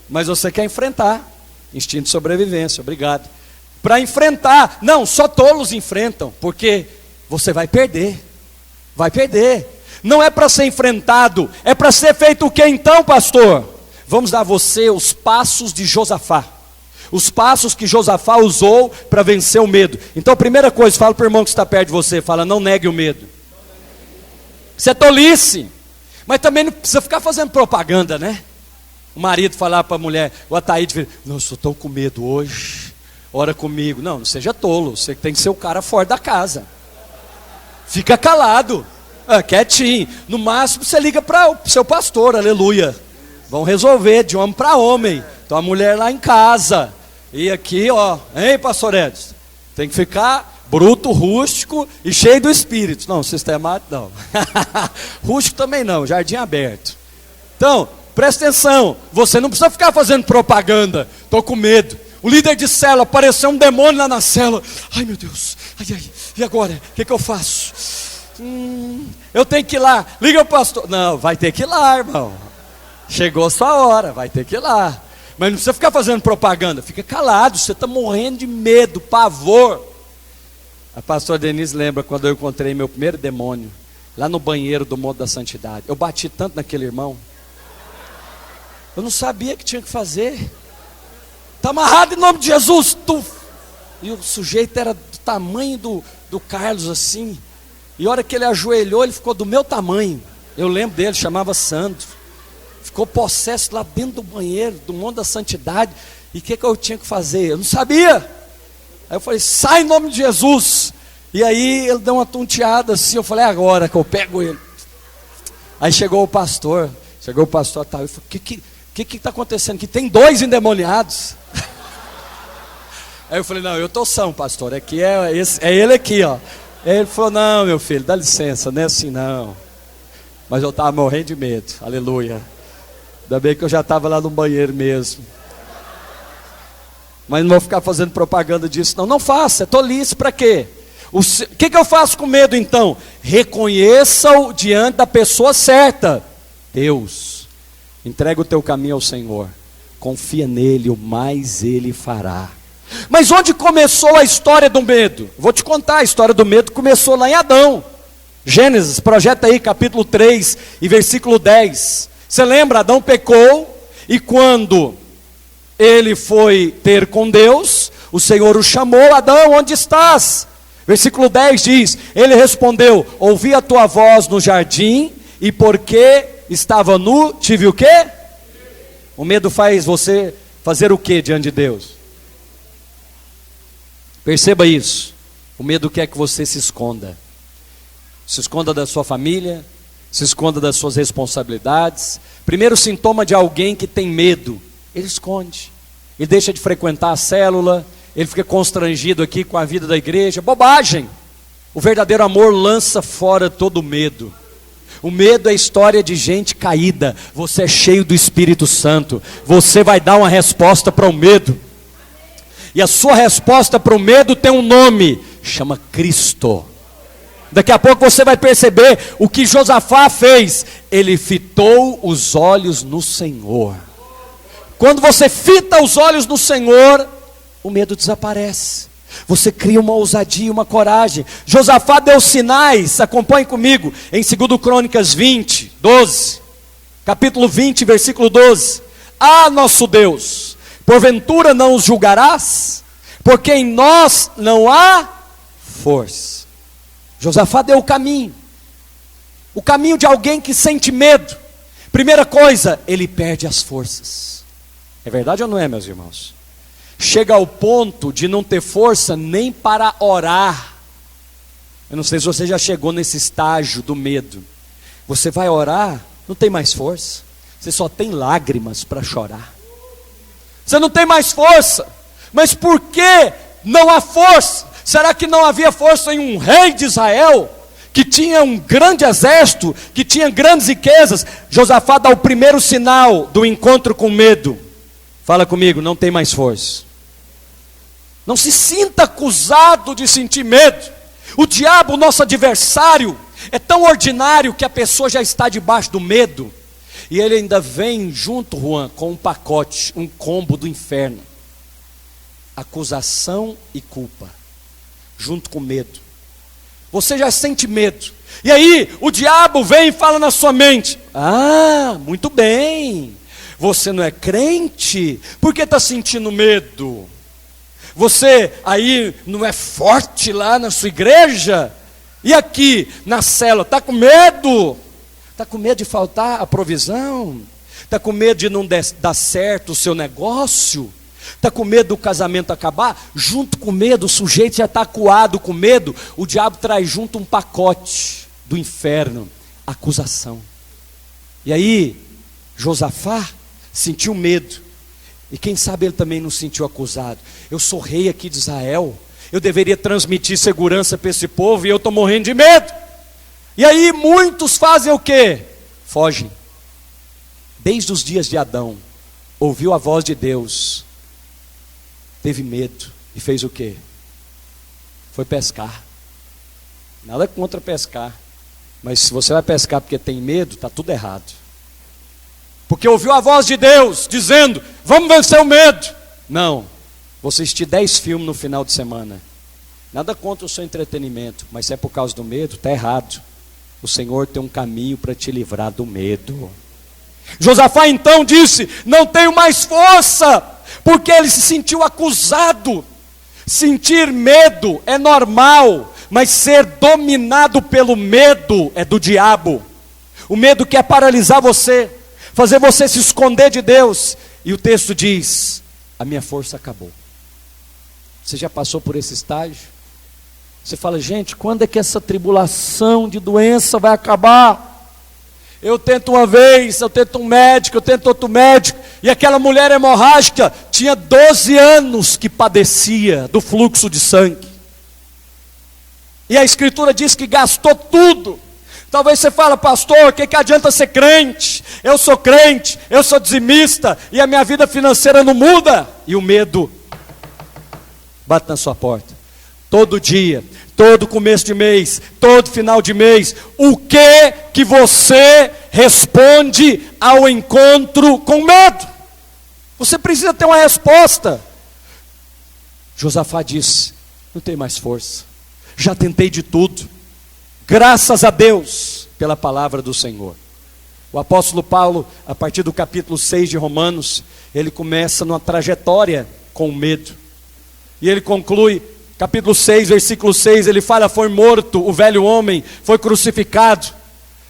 Mas você quer enfrentar. Instinto de sobrevivência, obrigado. Para enfrentar. Não, só tolos enfrentam, porque você vai perder. Vai perder. Não é para ser enfrentado, é para ser feito o que então, pastor? Vamos dar a você os passos de Josafá. Os passos que Josafá usou para vencer o medo. Então, a primeira coisa, fala para o irmão que está perto de você, fala, não negue o medo. Isso é tolice. Mas também não precisa ficar fazendo propaganda, né? O marido falar para a mulher, o Ataíde, não, eu estou tão com medo hoje, ora comigo. Não seja tolo, você tem que ser o cara fora da casa. Fica calado, quietinho. No máximo você liga para o seu pastor, aleluia. Vão resolver de homem para homem. Então a mulher lá em casa. E aqui, ó, hein, pastor Edson? Tem que ficar bruto, rústico e cheio do espírito. Não, sistemático não. Rústico também não, jardim aberto. Então, presta atenção, você não precisa ficar fazendo propaganda. Estou com medo. O líder de célula, apareceu um demônio lá na célula. Ai meu Deus, ai, e agora? O que eu faço? Eu tenho que ir lá. Liga o pastor. Não, vai ter que ir lá, irmão. Chegou a sua hora, vai ter que ir lá. Mas não precisa ficar fazendo propaganda. Fica calado, você está morrendo de medo, pavor. A pastora Denise lembra quando eu encontrei meu primeiro demônio lá no banheiro do Monte da Santidade. Eu bati tanto naquele irmão. Eu não sabia o que tinha que fazer. Está amarrado em nome de Jesus. E o sujeito era do tamanho do Carlos assim. E a hora que ele ajoelhou, ele ficou do meu tamanho. Eu lembro dele, chamava Sandro. Ficou possesso lá dentro do banheiro, do Monte da Santidade. E o que eu tinha que fazer? Eu não sabia. Aí eu falei, sai em nome de Jesus. E aí ele deu uma tonteada assim. Eu falei, agora que eu pego ele. Aí chegou o pastor. Tá, eu falei, o que está acontecendo? Que tem 2 endemoniados. Aí eu falei, não, eu estou são, pastor. Aqui é ele aqui, ó. Aí ele falou, não, meu filho, dá licença, não é assim não. Mas eu estava morrendo de medo, aleluia. Ainda bem que eu já estava lá no banheiro mesmo. Mas não vou ficar fazendo propaganda disso não. Não faça, é tolice, para quê? O que eu faço com medo então? Reconheça-o diante da pessoa certa. Deus, entrega o teu caminho ao Senhor. Confia nele, o mais ele fará. Mas onde começou a história do medo? Vou te contar, a história do medo começou lá em Adão. Gênesis, projeta aí capítulo 3 e versículo 10. Você lembra, Adão pecou, e quando ele foi ter com Deus, o Senhor o chamou, Adão, onde estás? Versículo 10 diz, ele respondeu, ouvi a tua voz no jardim, e porque estava nu, tive o quê? O medo faz você fazer o quê diante de Deus? Perceba isso, o medo quer que você se esconda. Se esconda da sua família, se esconda das suas responsabilidades. Primeiro sintoma de alguém que tem medo, ele esconde. ele deixa de frequentar a célula, ele fica constrangido aqui com a vida da igreja. Bobagem! O verdadeiro amor lança fora todo medo. O medo é história de gente caída. Você é cheio do Espírito Santo, você vai dar uma resposta para o medo. E a sua resposta para o medo tem um nome, chama Cristo. Daqui a pouco você vai perceber o que Josafá fez. Ele fitou os olhos no Senhor. Quando você fita os olhos no Senhor, o medo desaparece. Você cria uma ousadia, uma coragem. Josafá deu sinais, acompanhe comigo, em 2 Crônicas 20, 12. Capítulo 20, versículo 12. Ah, nosso Deus, porventura não os julgarás? Porque em nós não há força. Josafá deu o caminho de alguém que sente medo. Primeira coisa, ele perde as forças. É verdade ou não é, meus irmãos? Chega ao ponto de não ter força nem para orar. Eu não sei se você já chegou nesse estágio do medo. Você vai orar, não tem mais força. Você só tem lágrimas para chorar. Você não tem mais força. Mas por que não há força? Será que não havia força em um rei de Israel, que tinha um grande exército, que tinha grandes riquezas? Josafá dá o primeiro sinal do encontro com medo. Fala comigo, não tem mais força. Não se sinta acusado de sentir medo. O diabo, nosso adversário, é tão ordinário que a pessoa já está debaixo do medo. E ele ainda vem junto, Juan, com um pacote, um combo do inferno. Acusação e culpa, junto com medo. Você já sente medo. E aí o diabo vem e fala na sua mente: ah, muito bem, você não é crente, por que está sentindo medo? Você aí não é forte lá na sua igreja? E aqui na célula, está com medo? Está com medo de faltar a provisão? Está com medo de não dar certo o seu negócio? Está com medo do casamento acabar? Junto com medo, o sujeito já está acuado com medo. O diabo traz junto um pacote do inferno, acusação. E aí Josafá sentiu medo. E quem sabe ele também não se sentiu acusado. Eu sou rei aqui de Israel, eu deveria transmitir segurança para esse povo, e eu estou morrendo de medo. E aí muitos fazem o quê? Fogem. Desde os dias de Adão, ouviu a voz de Deus, teve medo, e fez o quê? Foi pescar. Nada contra pescar, mas se você vai pescar porque tem medo, está tudo errado. Porque ouviu a voz de Deus dizendo: vamos vencer o medo. Não, você assistir 10 filmes no final de semana, nada contra o seu entretenimento, mas se é por causa do medo, está errado. O Senhor tem um caminho para te livrar do medo. Josafá então disse: não tenho mais força, porque ele se sentiu acusado. Sentir medo é normal, mas ser dominado pelo medo é do diabo. O medo quer paralisar você, fazer você se esconder de Deus. E o texto diz: a minha força acabou. Você já passou por esse estágio? Você fala: gente, quando é que essa tribulação de doença vai acabar? Eu tento uma vez, eu tento um médico, eu tento outro médico, e aquela mulher hemorrágica tinha 12 anos que padecia do fluxo de sangue. E a Escritura diz que gastou tudo. Talvez você fale: pastor, o que adianta ser crente? Eu sou crente, eu sou dizimista, e a minha vida financeira não muda. E o medo bate na sua porta. Todo dia, todo começo de mês, todo final de mês. O que você responde ao encontro com medo? Você precisa ter uma resposta. Josafá disse: não tenho mais força, já tentei de tudo. Graças a Deus pela palavra do Senhor. O apóstolo Paulo, a partir do capítulo 6 de Romanos, ele começa numa trajetória com medo. E ele conclui, capítulo 6, versículo 6, ele fala: foi morto o velho homem, foi crucificado.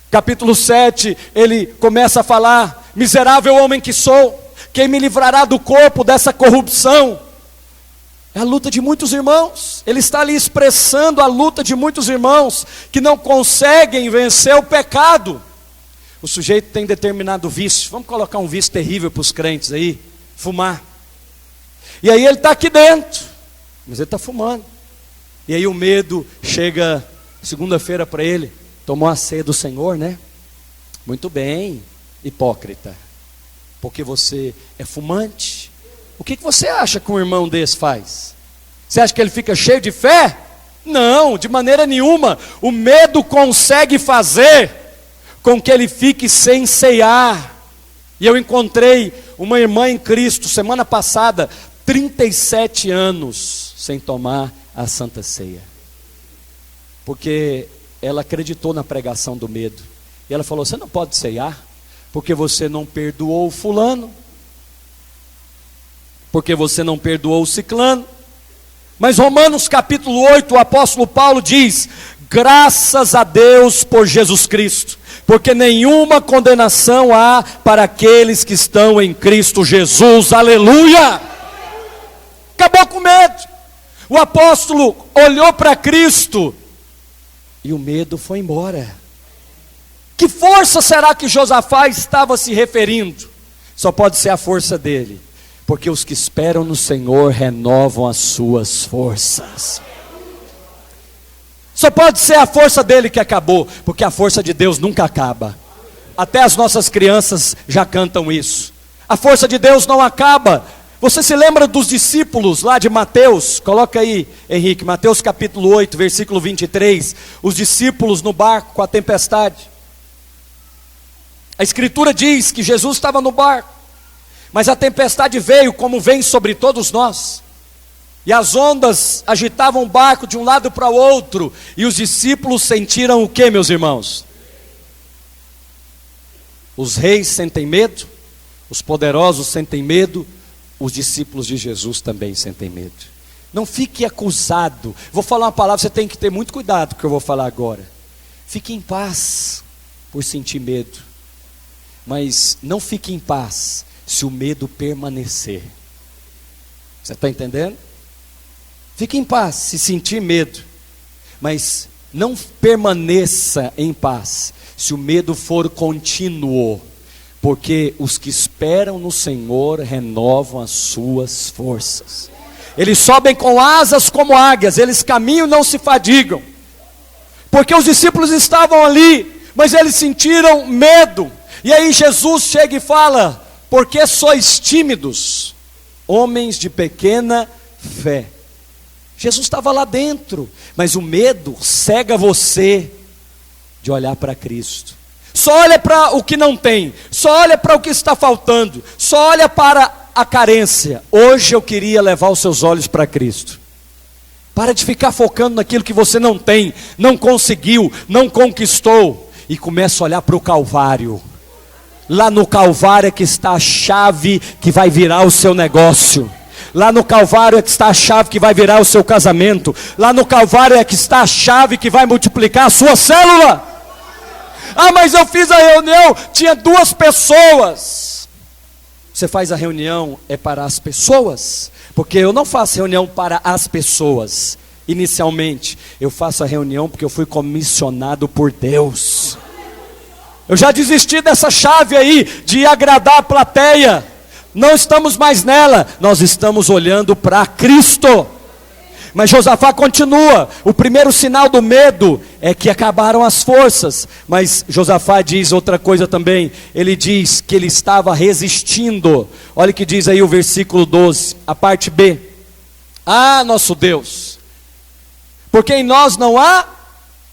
Capítulo 7, ele começa a falar: miserável homem que sou, quem me livrará do corpo dessa corrupção? É a luta de muitos irmãos. Ele está ali expressando a luta de muitos irmãos que não conseguem vencer o pecado. O sujeito tem determinado vício. Vamos colocar um vício terrível para os crentes aí: fumar. E aí ele está aqui dentro, mas ele está fumando. E aí o medo chega segunda-feira para ele: tomou a ceia do Senhor, né? Muito bem, hipócrita, porque você é fumante. O que você acha que um irmão desse faz? Você acha que ele fica cheio de fé? Não, de maneira nenhuma. O medo consegue fazer com que ele fique sem ceiar. E eu encontrei uma irmã em Cristo semana passada, 37 anos sem tomar a Santa Ceia, porque ela acreditou na pregação do medo. E ela falou: você não pode ceiar, porque você não perdoou o fulano, porque você não perdoou o ciclano. Mas Romanos capítulo 8, o apóstolo Paulo diz: graças a Deus por Jesus Cristo, porque nenhuma condenação há para aqueles que estão em Cristo Jesus. Aleluia! Acabou com medo. O apóstolo olhou para Cristo e o medo foi embora. Que força será que Josafá estava se referindo? Só pode ser a força dele, porque os que esperam no Senhor renovam as suas forças. Só pode ser a força dele que acabou, porque a força de Deus nunca acaba. Até as nossas crianças já cantam isso. A força de Deus não acaba. Você se lembra dos discípulos lá de Mateus? Coloca aí, Henrique, Mateus capítulo 8, versículo 23. Os discípulos no barco com a tempestade. A Escritura diz que Jesus estava no barco, mas a tempestade veio como vem sobre todos nós. E as ondas agitavam o barco de um lado para o outro. E os discípulos sentiram o que, meus irmãos? Os reis sentem medo, os poderosos sentem medo, os discípulos de Jesus também sentem medo. Não fique acusado. Vou falar uma palavra, você tem que ter muito cuidado com o que eu vou falar agora. Fique em paz por sentir medo, mas não fique em paz se o medo permanecer. Você está entendendo? Fique em paz se sentir medo, mas não permaneça em paz se o medo for contínuo, porque os que esperam no Senhor renovam as suas forças. Eles sobem com asas como águias, eles caminham e não se fadigam. Porque os discípulos estavam ali, mas eles sentiram medo. E aí Jesus chega e fala: por que sois tímidos, homens de pequena fé? Jesus estava lá dentro, mas o medo cega você de olhar para Cristo. Só olha para o que não tem, só olha para o que está faltando, só olha para a carência. Hoje eu queria levar os seus olhos para Cristo. Para de ficar focando naquilo que você não tem, não conseguiu, não conquistou, e começa a olhar para o Calvário. Lá no Calvário é que está a chave que vai virar o seu negócio. Lá no Calvário é que está a chave que vai virar o seu casamento. Lá no Calvário é que está a chave que vai multiplicar a sua célula. Ah, mas eu fiz a reunião, tinha 2 pessoas. Você faz a reunião é para as pessoas? Porque eu não faço reunião para as pessoas. Inicialmente, eu faço a reunião porque eu fui comissionado por Deus. Eu já desisti dessa chave aí de agradar a plateia. Não estamos mais nela, nós estamos olhando para Cristo. Mas Josafá continua. O primeiro sinal do medo é que acabaram as forças. Mas Josafá diz outra coisa também. Ele diz que ele estava resistindo. Olha o que diz aí o versículo 12, a parte B. Ah, nosso Deus, porque em nós não há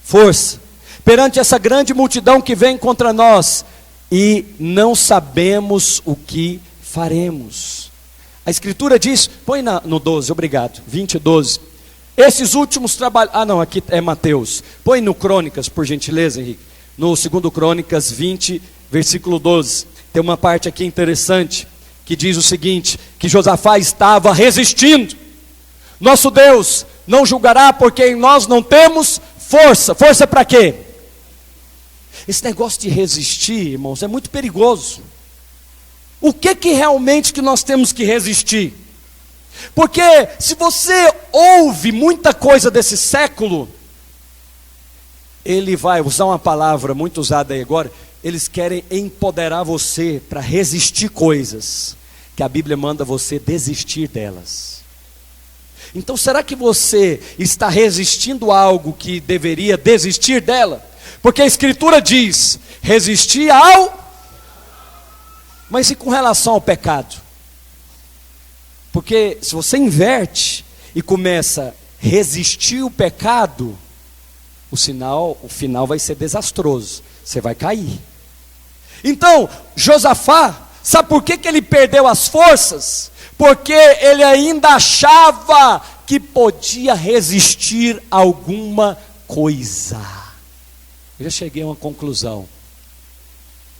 força perante essa grande multidão que vem contra nós, e não sabemos o que faremos. A Escritura diz, põe no 12, obrigado, 20 e 12. Esses últimos trabalhos, não, aqui é Mateus. Põe no Crônicas, por gentileza, Henrique. No 2 Crônicas 20, versículo 12. Tem uma parte aqui interessante, que diz o seguinte, que Josafá estava resistindo. Nosso Deus não julgará, porque em nós não temos força. Força para quê? Esse negócio de resistir, irmãos, é muito perigoso. O que realmente que nós temos que resistir? Porque se você ouve muita coisa desse século, ele vai usar uma palavra muito usada aí agora, eles querem empoderar você para resistir coisas, que a Bíblia manda você desistir delas. Então será que você está resistindo a algo que deveria desistir dela? Porque a Escritura diz, resistir ao... Mas e com relação ao pecado? Porque se você inverte e começa a resistir o pecado, o final vai ser desastroso, você vai cair. Então, Josafá, sabe por que ele perdeu as forças? Porque ele ainda achava que podia resistir a alguma coisa. Eu já cheguei a uma conclusão: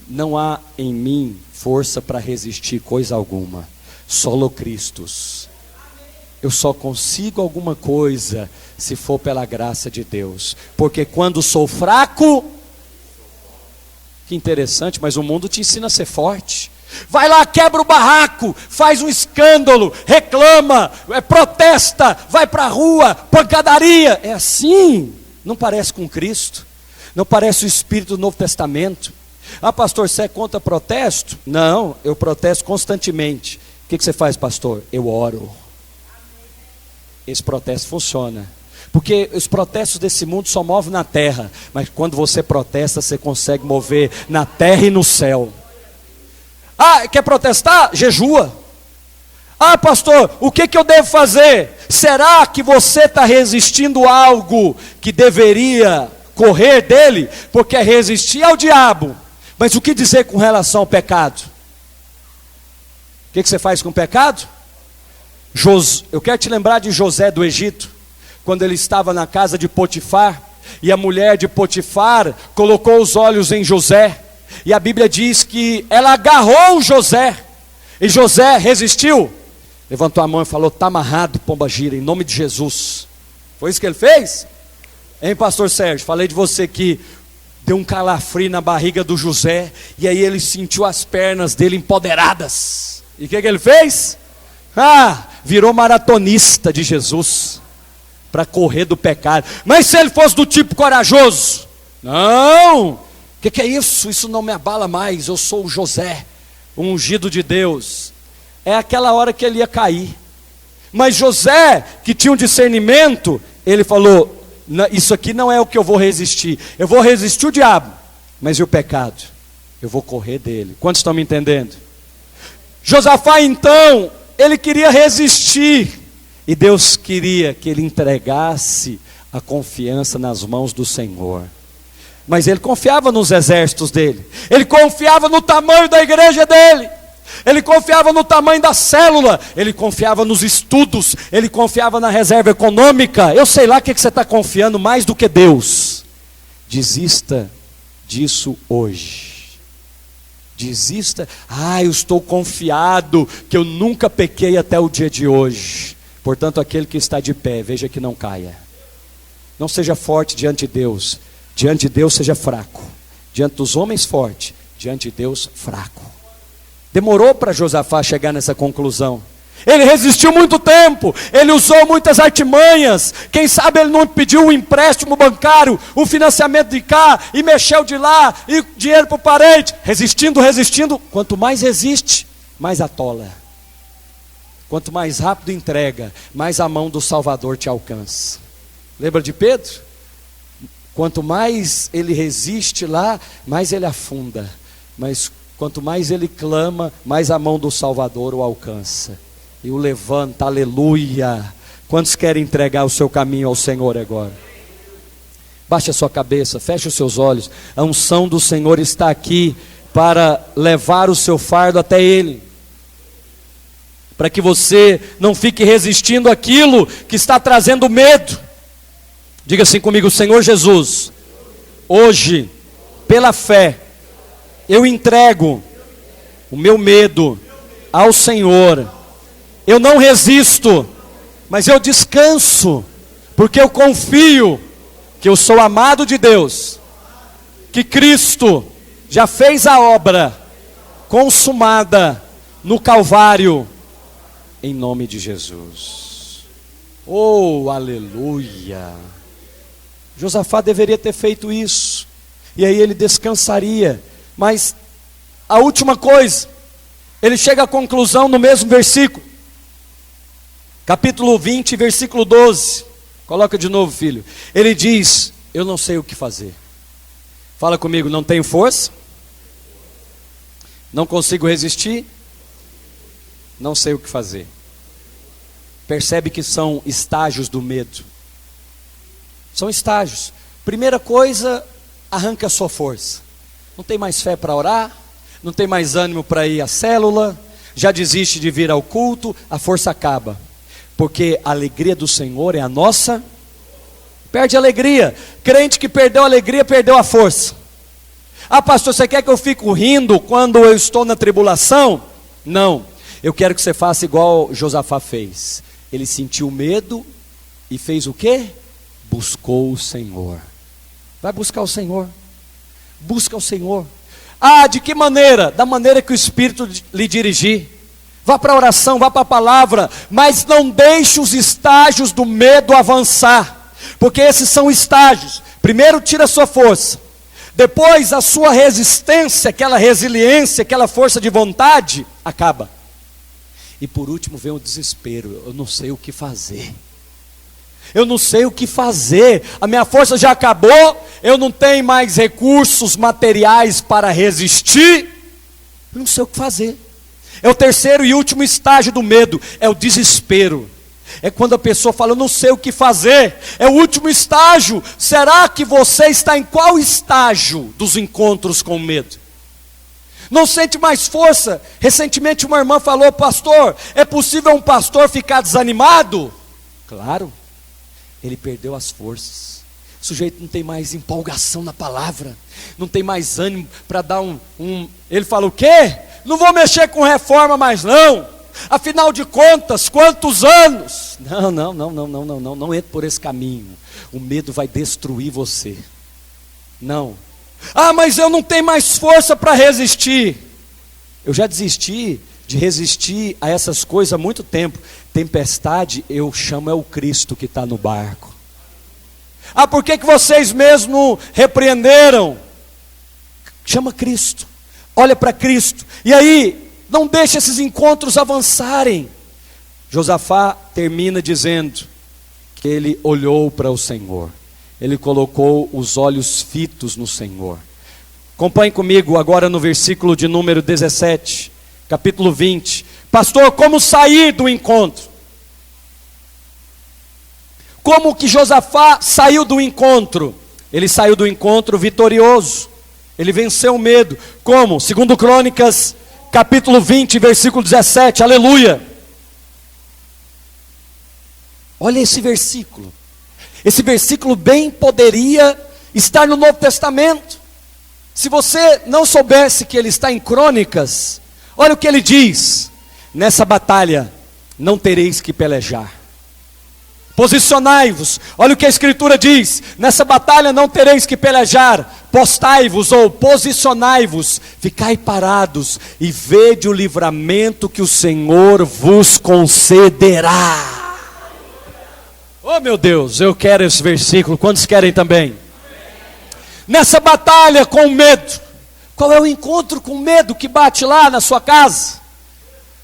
não há em mim força para resistir coisa alguma, solo Christus. Eu só consigo alguma coisa se for pela graça de Deus, porque quando sou fraco, que interessante, mas o mundo te ensina a ser forte. Vai lá, quebra o barraco, faz um escândalo, reclama, protesta, vai para a rua, pancadaria. É assim, não parece com Cristo? Não parece o Espírito do Novo Testamento? Ah, pastor, você é contra protesto? Não, eu protesto constantemente. O que você faz, pastor? Eu oro. Esse protesto funciona, porque os protestos desse mundo só movem na terra, mas quando você protesta, você consegue mover na terra e no céu. Ah, quer protestar? Jejua. Ah, pastor, o que eu devo fazer? Será que você está resistindo a algo que deveria correr dele? Porque é resistir ao diabo. Mas o que dizer com relação ao pecado? O que você faz com o pecado? Eu quero te lembrar de José do Egito, quando ele estava na casa de Potifar, e a mulher de Potifar colocou os olhos em José, e a Bíblia diz que ela agarrou José, e José resistiu, levantou a mão e falou: está amarrado, pombagira, em nome de Jesus. Foi isso que ele fez? Hein, pastor Sérgio? Falei de você que deu um calafrio na barriga do José, e aí ele sentiu as pernas dele empoderadas, e o que ele fez? Virou maratonista de Jesus, para correr do pecado. Mas se ele fosse do tipo corajoso, não, o que é isso? Isso não me abala mais, eu sou o José, o ungido de Deus. É aquela hora que ele ia cair. Mas José, que tinha um discernimento, ele falou: isso aqui não é o que eu vou resistir, eu vou resistir o diabo, mas e o pecado? Eu vou correr dele. Quantos estão me entendendo? Josafá então, ele queria resistir, e Deus queria que ele entregasse a confiança nas mãos do Senhor. Mas ele confiava nos exércitos dele, ele confiava no tamanho da igreja dele, ele confiava no tamanho da célula, ele confiava nos estudos, ele confiava na reserva econômica. Eu sei lá o que você está confiando mais do que Deus. Desista disso hoje. Desista. Eu estou confiado que eu nunca pequei até o dia de hoje. Portanto, aquele que está de pé, veja que não caia. Não seja forte diante de Deus. Diante de Deus seja fraco. Diante dos homens forte, diante de Deus fraco. Demorou para Josafá chegar nessa conclusão. Ele resistiu muito tempo, ele usou muitas artimanhas. Quem sabe ele não pediu um empréstimo bancário, um financiamento de cá, e mexeu de lá, e dinheiro para o parente. Resistindo. Quanto mais resiste, mais atola. Quanto mais rápido entrega, mais a mão do Salvador te alcança. Lembra de Pedro? Quanto mais ele resiste lá, mais ele afunda. Mas quanto mais ele clama, mais a mão do Salvador o alcança e o levanta. Aleluia. Quantos querem entregar o seu caminho ao Senhor agora? Baixe a sua cabeça, feche os seus olhos. A unção do Senhor está aqui para levar o seu fardo até Ele, para que você não fique resistindo àquilo que está trazendo medo. Diga assim comigo: Senhor Jesus, hoje, pela fé, eu entrego o meu medo ao Senhor. Eu não resisto, mas eu descanso, porque eu confio que eu sou amado de Deus, que Cristo já fez a obra consumada no Calvário, em nome de Jesus. Oh, aleluia. Josafá deveria ter feito isso, e aí ele descansaria. Mas a última coisa, ele chega à conclusão no mesmo versículo, capítulo 20, versículo 12. Coloca de novo, filho. Ele diz: eu não sei o que fazer. Fala comigo: não tenho força, não consigo resistir, não sei o que fazer. Percebe que são estágios do medo. São estágios. Primeira coisa, arranca a sua força. Não tem mais fé para orar, não tem mais ânimo para ir à célula, já desiste de vir ao culto, a força acaba. Porque a alegria do Senhor é a nossa. Perde a alegria. Crente que perdeu a alegria, perdeu a força. Ah, pastor, você quer que eu fique rindo quando eu estou na tribulação? Não. Eu quero que você faça igual Josafá fez. Ele sentiu medo e fez o quê? Buscou o Senhor. Vai buscar o Senhor. Busca o Senhor. Ah, de que maneira? Da maneira que o Espírito lhe dirigir. Vá para a oração, vá para a palavra, mas não deixe os estágios do medo avançar, porque esses são estágios. Primeiro tira a sua força, depois a sua resistência, aquela resiliência, aquela força de vontade, acaba. E por último vem o desespero. Eu não sei o que fazer. Eu não sei o que fazer. A minha força já acabou. Eu não tenho mais recursos materiais para resistir. Eu não sei o que fazer. É o terceiro e último estágio do medo. É o desespero. É quando a pessoa fala: eu não sei o que fazer. É o último estágio. Será que você está em qual estágio dos encontros com medo? Não sente mais força? Recentemente uma irmã falou: pastor, é possível um pastor ficar desanimado? Claro. Ele perdeu as forças. O sujeito não tem mais empolgação na palavra, não tem mais ânimo para dar Ele fala: o quê? Não vou mexer com reforma mais não. Afinal de contas, quantos anos? Não entre por esse caminho. O medo vai destruir você. Não. Ah, mas eu não tenho mais força para resistir. Eu já desisti de resistir a essas coisas há muito tempo. Tempestade, eu chamo é o Cristo que está no barco. Ah, por que vocês mesmo repreenderam? Chama Cristo, olha para Cristo. E aí, não deixe esses encontros avançarem. Josafá termina dizendo que ele olhou para o Senhor. Ele colocou os olhos fitos no Senhor. Acompanhe comigo agora no versículo de número 17, capítulo 20. Pastor, como sair do encontro? Como que Josafá saiu do encontro? Ele saiu do encontro vitorioso. Ele venceu o medo. Como? 2 Crônicas, capítulo 20, versículo 17. Aleluia. Olha esse versículo. Esse versículo bem poderia estar no Novo Testamento. Se você não soubesse que ele está em Crônicas, olha o que ele diz: nessa batalha não tereis que pelejar. Posicionai-vos. Olha o que a Escritura diz: nessa batalha não tereis que pelejar. Postai-vos ou posicionai-vos, ficai parados e vede o livramento que o Senhor vos concederá. Oh meu Deus, eu quero esse versículo. Quantos querem também? Nessa batalha com medo. Qual é o encontro com medo que bate lá na sua casa?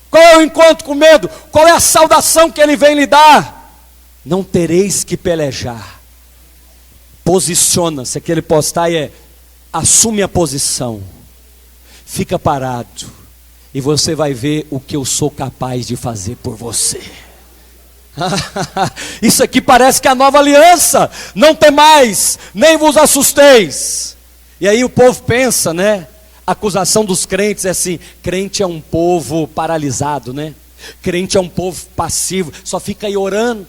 Qual é o encontro com medo? Qual é a saudação que ele vem lhe dar? Não tereis que pelejar. Posiciona-se. Aquele postai assume a posição. Fica parado. E você vai ver o que eu sou capaz de fazer por você. Isso aqui parece que é a nova aliança. Não temais, nem vos assusteis. E aí o povo pensa, né? A acusação dos crentes é assim: crente é um povo paralisado, né? Crente é um povo passivo, só fica aí orando.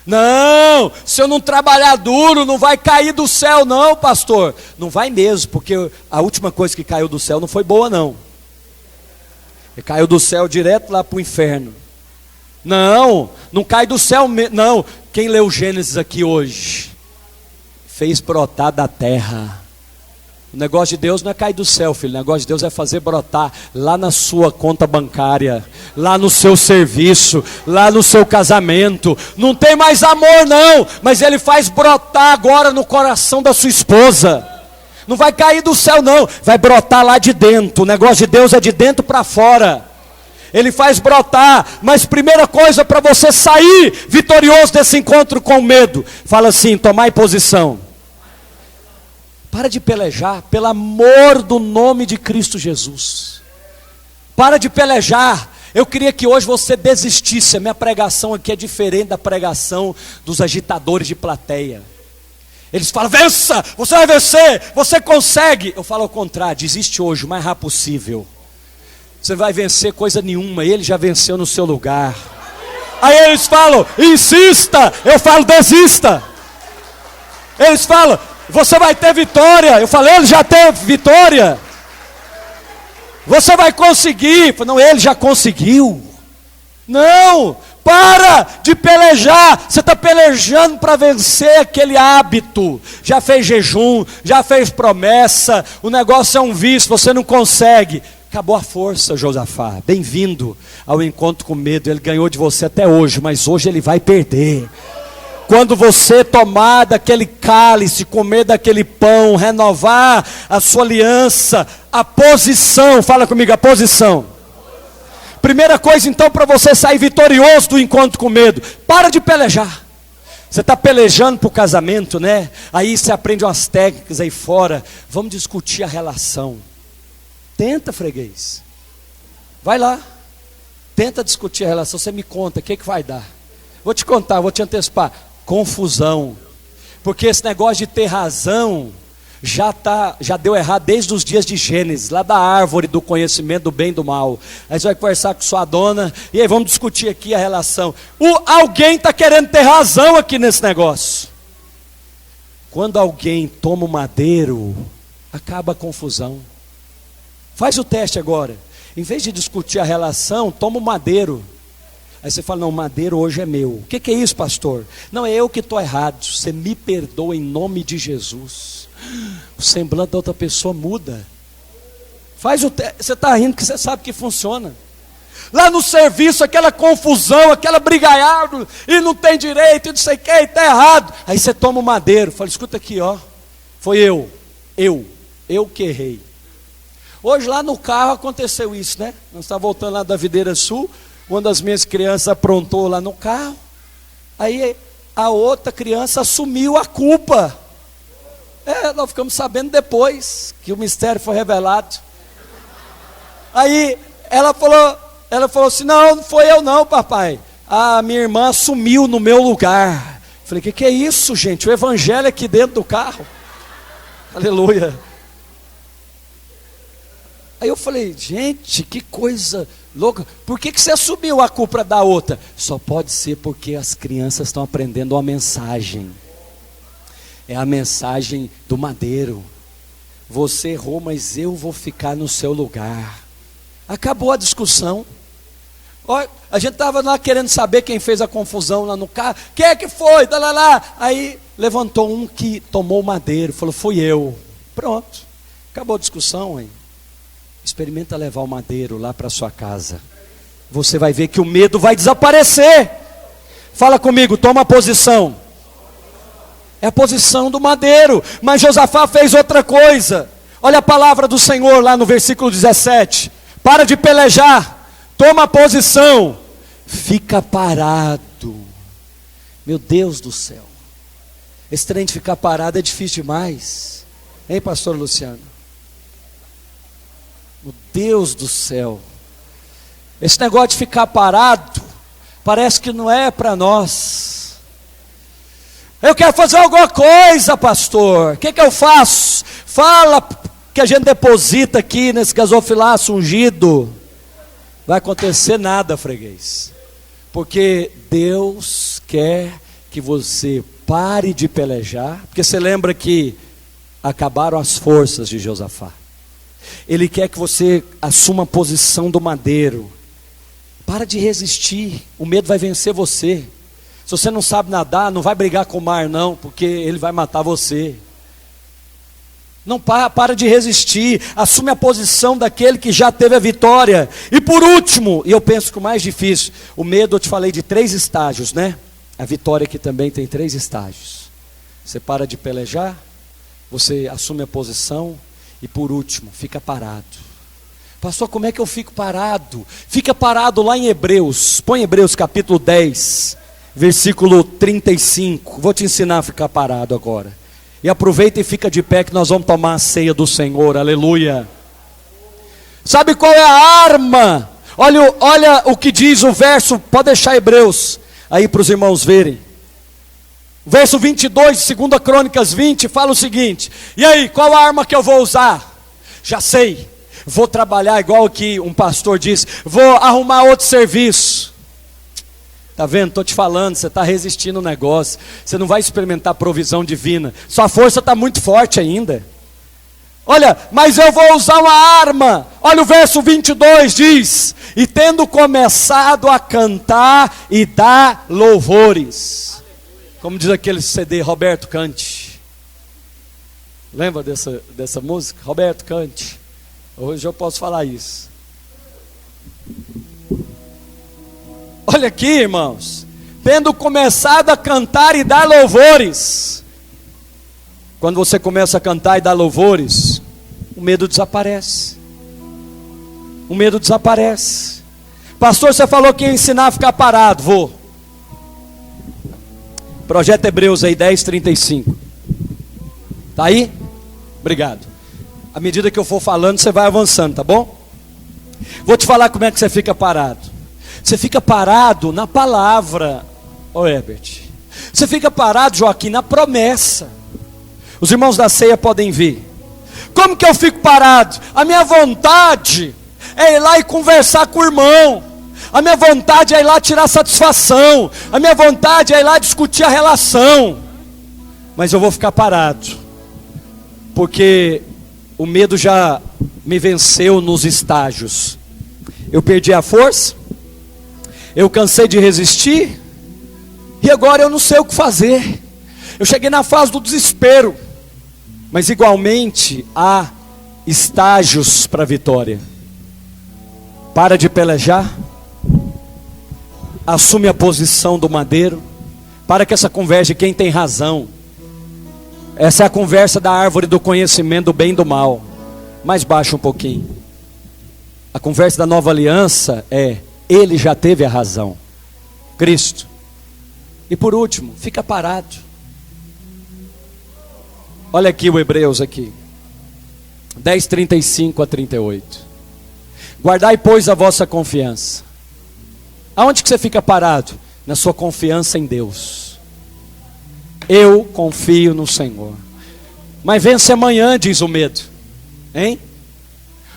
Não, se eu não trabalhar duro, não vai cair do céu não, pastor. Não vai mesmo, porque a última coisa que caiu do céu não foi boa não. Ele caiu do céu direto lá para o inferno. Não, não cai do céu, não. Quem leu Gênesis aqui hoje? Fez brotar da terra. O negócio de Deus não é cair do céu, filho. O negócio de Deus é fazer brotar lá na sua conta bancária, lá no seu serviço, lá no seu casamento. Não tem mais amor não, mas Ele faz brotar agora no coração da sua esposa, Não vai cair do céu não, vai brotar lá de dentro. O negócio de Deus é de dentro para fora. Ele faz brotar. Mas primeira coisa para você sair vitorioso desse encontro com medo, fala assim: tomai posição. Para de pelejar, pelo amor do nome de Cristo Jesus. Para de pelejar. Eu queria que hoje você desistisse. A minha pregação aqui é diferente da pregação dos agitadores de plateia. Eles falam: vença, você vai vencer, você consegue. Eu falo ao contrário: desiste hoje, o mais rápido possível. Você vai vencer coisa nenhuma, ele já venceu no seu lugar. Aí eles falam: insista. Eu falo: desista. Eles falam: você vai ter vitória. Eu falo: ele já teve vitória. Você vai conseguir. Eu falo: não, ele já conseguiu. Não, para de pelejar. Você está pelejando para vencer aquele hábito. Já fez jejum, já fez promessa. O negócio é um vício, você não consegue. Acabou a força, Josafá. Bem-vindo ao encontro com medo. Ele ganhou de você até hoje, mas hoje ele vai perder. Quando você tomar daquele cálice, comer daquele pão, renovar a sua aliança, a posição, fala comigo, a posição. Primeira coisa então para você sair vitorioso do encontro com medo, para de pelejar. Você está pelejando para o casamento, né? Aí você aprende umas técnicas aí fora. Vamos discutir a relação. Tenta, freguês. Vai lá. Tenta discutir a relação. Você me conta, o que vai dar? Vou te contar, vou te antecipar. Confusão. Porque esse negócio de ter razão já deu errado desde os dias de Gênesis, lá da árvore do conhecimento do bem e do mal. Aí você vai conversar com sua dona, e aí vamos discutir aqui a relação. Alguém está querendo ter razão aqui nesse negócio. Quando alguém toma o madeiro, acaba a confusão. Faz o teste agora. Em vez de discutir a relação, toma o madeiro. Aí você fala: não, o madeiro hoje é meu. O que é isso, pastor? Não, é eu que estou errado. Você me perdoa em nome de Jesus. O semblante da outra pessoa muda. Faz o teste. Você está rindo que você sabe que funciona. Lá no serviço, aquela confusão, aquela brigaiada, e não tem direito, e não sei o que, e está errado. Aí você toma o madeiro. Fala: escuta aqui, ó. Foi eu que errei. Hoje lá no carro aconteceu isso, né? Nós estávamos voltando lá da Videira Sul. Uma das minhas crianças aprontou lá no carro. Aí a outra criança assumiu a culpa. Nós ficamos sabendo depois que o mistério foi revelado. Aí ela falou assim: não foi eu não, papai. A minha irmã assumiu no meu lugar. Falei: que é isso, gente? O evangelho aqui dentro do carro. Aleluia. Aí eu falei: gente, que coisa louca. Por que você assumiu a culpa da outra? Só pode ser porque as crianças estão aprendendo uma mensagem. É a mensagem do madeiro. Você errou, mas eu vou ficar no seu lugar. Acabou a discussão. Olha, a gente estava lá querendo saber quem fez a confusão lá no carro. Quem é que foi? Aí levantou um que tomou o madeiro. Falou: fui eu. Pronto. Acabou a discussão, hein? Experimenta levar o madeiro lá para sua casa. Você vai ver que o medo vai desaparecer. Fala comigo, toma a posição. É a posição do madeiro. Mas Josafá fez outra coisa. Olha a palavra do Senhor lá no versículo 17. Para de pelejar. Toma a posição. Fica parado. Meu Deus do céu. Esse trem de ficar parado é difícil demais. Hein, pastor Luciano? Meu Deus do céu. Esse negócio de ficar parado parece que não é para nós. Eu quero fazer alguma coisa, pastor. O que eu faço? Fala que a gente deposita aqui nesse gasofilaço ungido. Vai acontecer nada, freguês. Porque Deus quer que você pare de pelejar. Porque você lembra que acabaram as forças de Josafá. Ele quer que você assuma a posição do madeiro. Para de resistir. O medo vai vencer você. Se você não sabe nadar, não vai brigar com o mar não, porque ele vai matar você. Não para de resistir. Assume a posição daquele que já teve a vitória. E por último, e eu penso que o mais difícil, o medo, eu te falei de 3 estágios, né? A vitória aqui também tem 3 estágios. Você para de pelejar, você assume a posição e por último, fica parado. Pastor, como é que eu fico parado? Fica parado lá em Hebreus. Põe Hebreus capítulo 10, versículo 35. Vou te ensinar a ficar parado agora. E aproveita e fica de pé que nós vamos tomar a ceia do Senhor. Aleluia. Sabe qual é a arma? Olha o que diz o verso. Pode deixar Hebreus aí para os irmãos verem. Verso 22 de 2 Crônicas 20 fala o seguinte: e aí, qual a arma que eu vou usar? Já sei. Vou trabalhar igual que um pastor disse, vou arrumar outro serviço. Está vendo? Estou te falando, você está resistindo ao negócio. Você não vai experimentar a provisão divina. Sua força está muito forte ainda. Olha, mas eu vou usar uma arma. Olha o verso 22 diz: e tendo começado a cantar e dar louvores. Como diz aquele CD, Roberto Cante. Lembra dessa música? Roberto Cante. Hoje eu posso falar isso. Olha aqui, irmãos. Tendo começado a cantar e dar louvores. Quando você começa a cantar e dar louvores, o medo desaparece. O medo desaparece. Pastor, você falou que ia ensinar a ficar parado. Vou. Projeto Hebreus aí, 10:35. Tá aí? Obrigado. À medida que eu for falando, você vai avançando, tá bom? Vou te falar como é que você fica parado. Você fica parado na palavra, Herbert. Você fica parado, Joaquim, na promessa. Os irmãos da ceia podem ver. Como que eu fico parado? A minha vontade é ir lá e conversar com o irmão. A minha vontade é ir lá tirar satisfação. A minha vontade é ir lá discutir a relação. Mas eu vou ficar parado, porque o medo já me venceu nos estágios. Eu perdi a força, eu cansei de resistir, e agora eu não sei o que fazer. Eu cheguei na fase do desespero. Mas igualmente há estágios para a vitória. Para de pelejar, assume a posição do madeiro. Para com essa conversa de quem tem razão. Essa é a conversa da árvore do conhecimento do bem e do mal. Mais baixo um pouquinho. A conversa da nova aliança é: ele já teve a razão, Cristo. E por último, fica parado. Olha aqui o Hebreus aqui 10:35-38. Guardai, pois, a vossa confiança. Aonde que você fica parado? Na sua confiança em Deus. Eu confio no Senhor. Mas vence amanhã, diz o medo. Hein?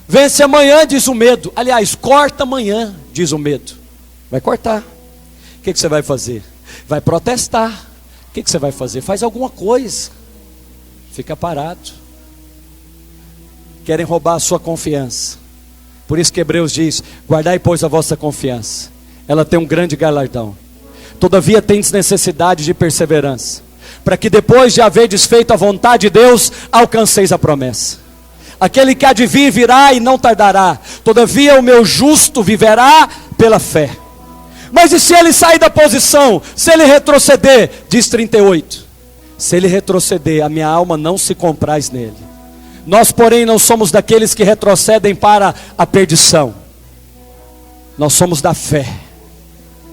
Vence amanhã, diz o medo. Aliás, corta amanhã, diz o medo. Vai cortar. O que você vai fazer? Vai protestar. O que você vai fazer? Faz alguma coisa. Fica parado. Querem roubar a sua confiança. Por isso que Hebreus diz: guardai, pois, a vossa confiança. Ela tem um grande galardão. Todavia tendes necessidade de perseverança, para que depois de haver desfeito a vontade de Deus, alcanceis a promessa. Aquele que há de vir virá e não tardará. Todavia o meu justo viverá pela fé. Mas e se ele sair da posição? Se ele retroceder? Diz 38. Se ele retroceder, a minha alma não se compraz nele. Nós, porém, não somos daqueles que retrocedem para a perdição. Nós somos da fé,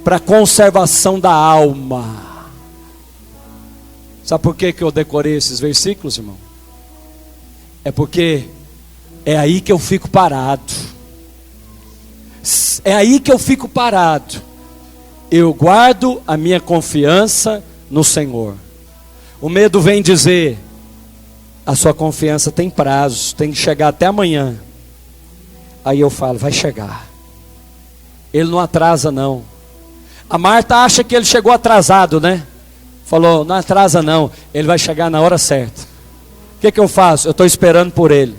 para a conservação da alma. Sabe por que eu decorei esses versículos, irmão? É porque é aí que eu fico parado. É aí que eu fico parado. Eu guardo a minha confiança no Senhor. O medo vem dizer: a sua confiança tem prazos, tem que chegar até amanhã. Aí eu falo: vai chegar. Ele não atrasa não. A Marta acha que ele chegou atrasado, né? Falou: não atrasa não, ele vai chegar na hora certa. O que eu faço? Eu estou esperando por ele.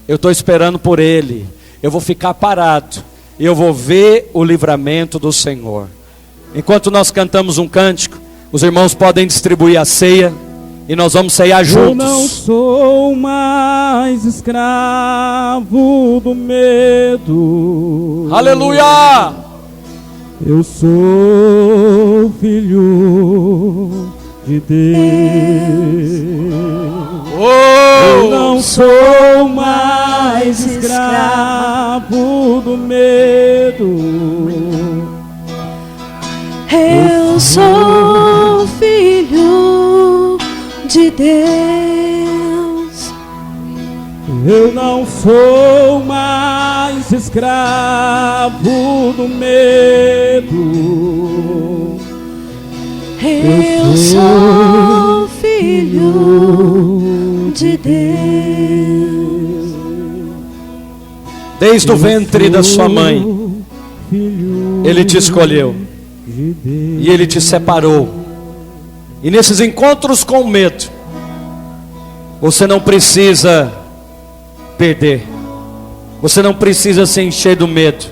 Eu estou esperando por ele. Eu vou ficar parado e eu vou ver o livramento do Senhor. Enquanto nós cantamos um cântico, os irmãos podem distribuir a ceia e nós vamos ceiar juntos. Eu não sou mais escravo do medo. Aleluia! Eu sou filho de Deus. Eu não sou mais escravo do medo. Eu sou filho de Deus. Eu não sou mais escravo do medo. Eu sou filho de Deus. Desde o ventre da sua mãe, Ele te escolheu e Ele te separou. E nesses encontros com o medo, você não precisa perder, você não precisa se encher do medo,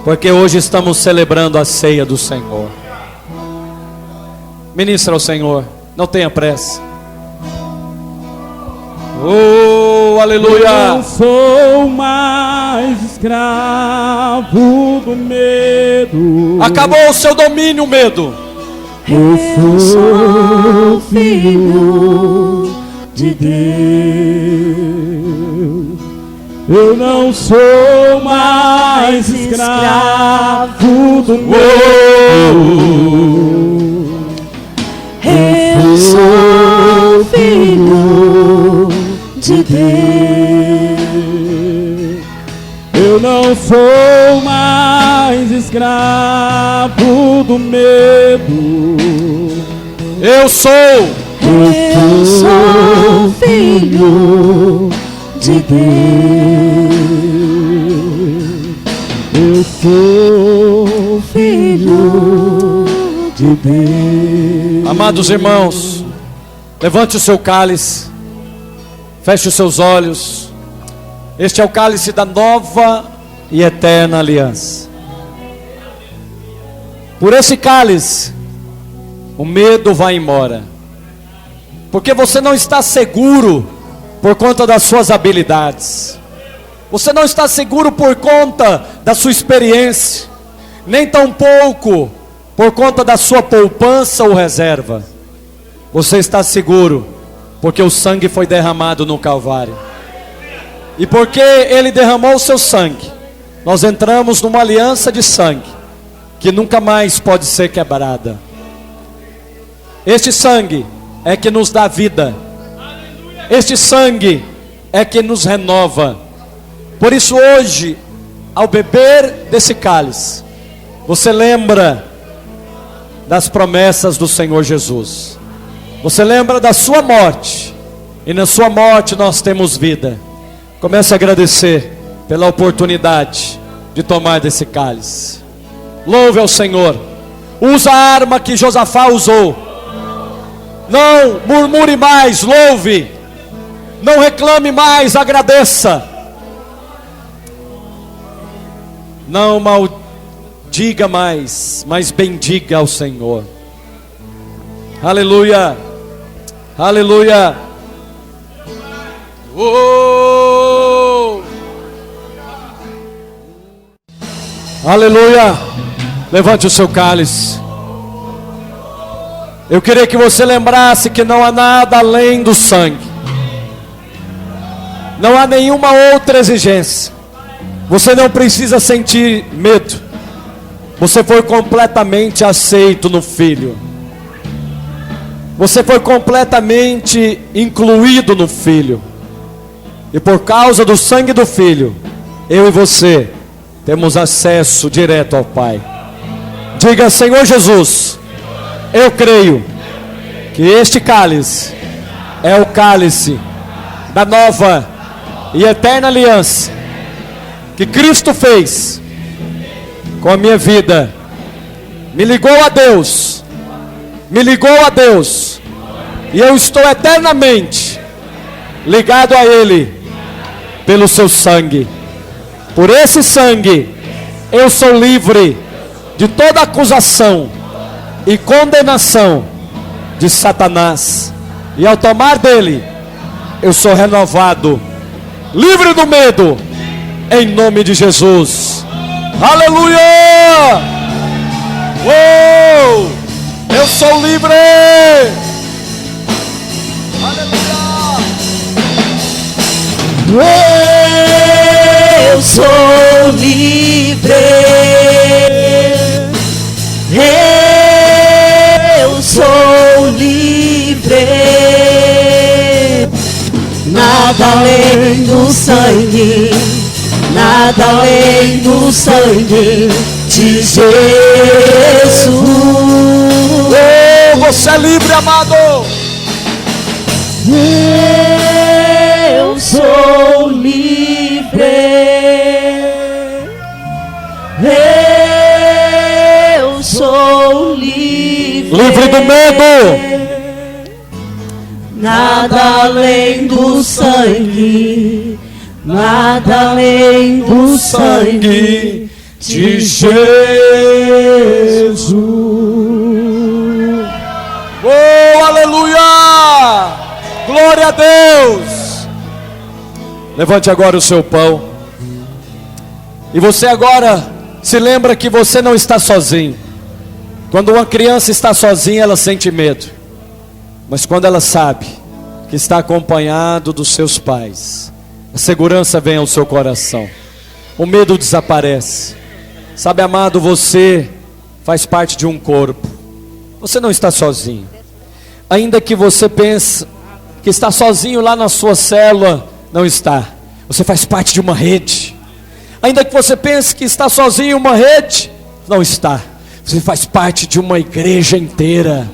porque hoje estamos celebrando a ceia do Senhor. Ministra ao Senhor, não tenha pressa. Oh, aleluia! Eu não sou mais escravo do medo. Acabou o seu domínio, medo. Eu sou filho de Deus. Eu não sou mais escravo do medo. Eu sou filho de Deus. Eu não sou mais escravo do medo. Eu sou filho de Deus. Eu sou filho de Deus. Amados irmãos, levante o seu cálice, feche os seus olhos. Este é o cálice da nova e eterna aliança. Por esse cálice, o medo vai embora, porque você não está seguro por conta das suas habilidades, você não está seguro por conta da sua experiência, nem tampouco por conta da sua poupança ou reserva. Você está seguro porque o sangue foi derramado no Calvário. E porque Ele derramou o seu sangue, nós entramos numa aliança de sangue que nunca mais pode ser quebrada. Este sangue é que nos dá vida. Este sangue é que nos renova. Por isso hoje, ao beber desse cálice, você lembra das promessas do Senhor Jesus. Você lembra da sua morte, e na sua morte nós temos vida. Comece a agradecer pela oportunidade de tomar desse cálice. Louve ao Senhor. Usa a arma que Josafá usou. Não murmure mais, louve. Não reclame mais, agradeça. Não maldiga mais, mas bendiga ao Senhor. Aleluia, aleluia. Oh! Aleluia. Levante o seu cálice. Eu queria que você lembrasse que não há nada além do sangue. Não há nenhuma outra exigência. Você não precisa sentir medo. Você foi completamente aceito no Filho. Você foi completamente incluído no Filho. E por causa do sangue do Filho, eu e você temos acesso direto ao Pai. Diga: Senhor Jesus, eu creio que este cálice é o cálice da nova e eterna aliança que Cristo fez com a minha vida. Me ligou a Deus, me ligou a Deus, e eu estou eternamente ligado a Ele pelo seu sangue. Por esse sangue eu sou livre de toda acusação e condenação de Satanás, e ao tomar dele eu sou renovado, livre do medo, em nome de Jesus. Aleluia! Uou! Eu sou livre. Eu sou livre. Eu sou livre. Nada além do sangue, nada além do sangue de Jesus. Oh, você é livre, amado. Eu sou livre. Eu sou livre. Livre do medo. Nada além do sangue, nada além do sangue de Jesus. Oh, aleluia! Glória a Deus! Levante agora o seu pão. E você agora se lembra que você não está sozinho. Quando uma criança está sozinha, ela sente medo. Mas quando ela sabe que está acompanhado dos seus pais, a segurança vem ao seu coração. O medo desaparece. Sabe, amado, você faz parte de um corpo. Você não está sozinho. Ainda que você pense que está sozinho lá na sua célula, não está. Você faz parte de uma rede. Ainda que você pense que está sozinho em uma rede, não está. Você faz parte de uma igreja inteira.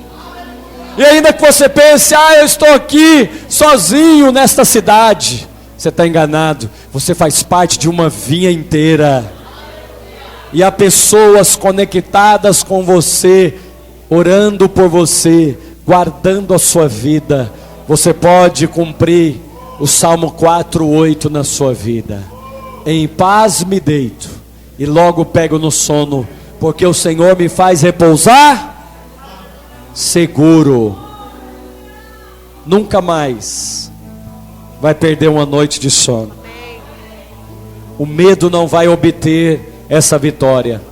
E ainda que você pense, eu estou aqui sozinho nesta cidade, você está enganado. Você faz parte de uma vinha inteira. E há pessoas conectadas com você, orando por você, guardando a sua vida. Você pode cumprir o Salmo 4:8 na sua vida. Em paz me deito e logo pego no sono, porque o Senhor me faz repousar seguro. Nunca mais vai perder uma noite de sono. O medo não vai obter essa vitória,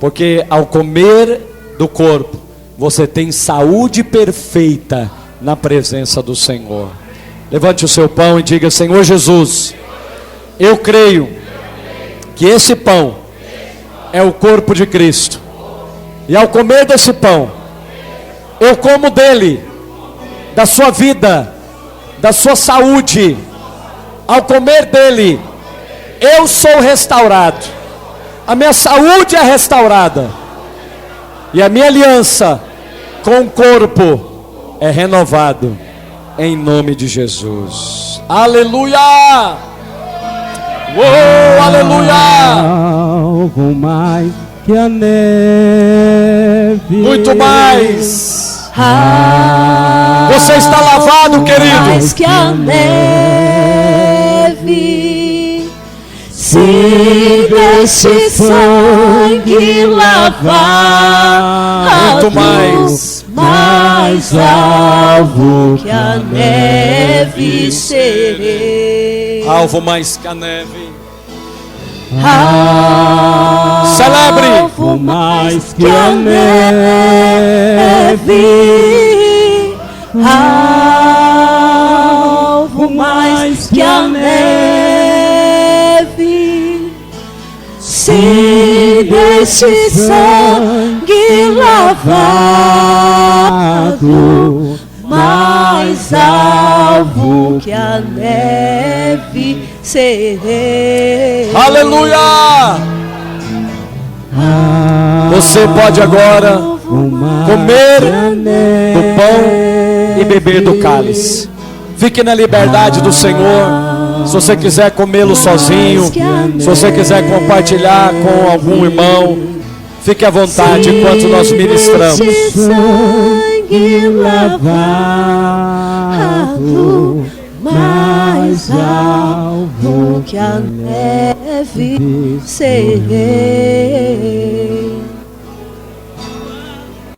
porque ao comer do corpo, você tem saúde perfeita na presença do Senhor. Levante o seu pão e diga: Senhor Jesus, eu creio que esse pão é o corpo de Cristo, e ao comer desse pão, eu como dele, da sua vida, da sua saúde. Ao comer dele, eu sou restaurado, a minha saúde é restaurada, e a minha aliança com o corpo é renovado, em nome de Jesus. Aleluia! Oh, aleluia! Algo mais que a neve. Muito mais. Você está lavado, querido. Mais que a neve. Se desse sangue lavado, muito mais. Mais alvo que a neve serei. Alvo mais que a neve. Celebre. Alvo mais que a neve. Alvo mais que a neve. Se desse sangue lavado, mais alvo que a neve serei. Aleluia! Você pode agora comer do pão e beber do cálice. Fique na liberdade do Senhor. Se você quiser comê-lo sozinho, se você quiser compartilhar com algum irmão, fique à vontade enquanto nós ministramos. Sangue lavado, mais alvo que a neve serei.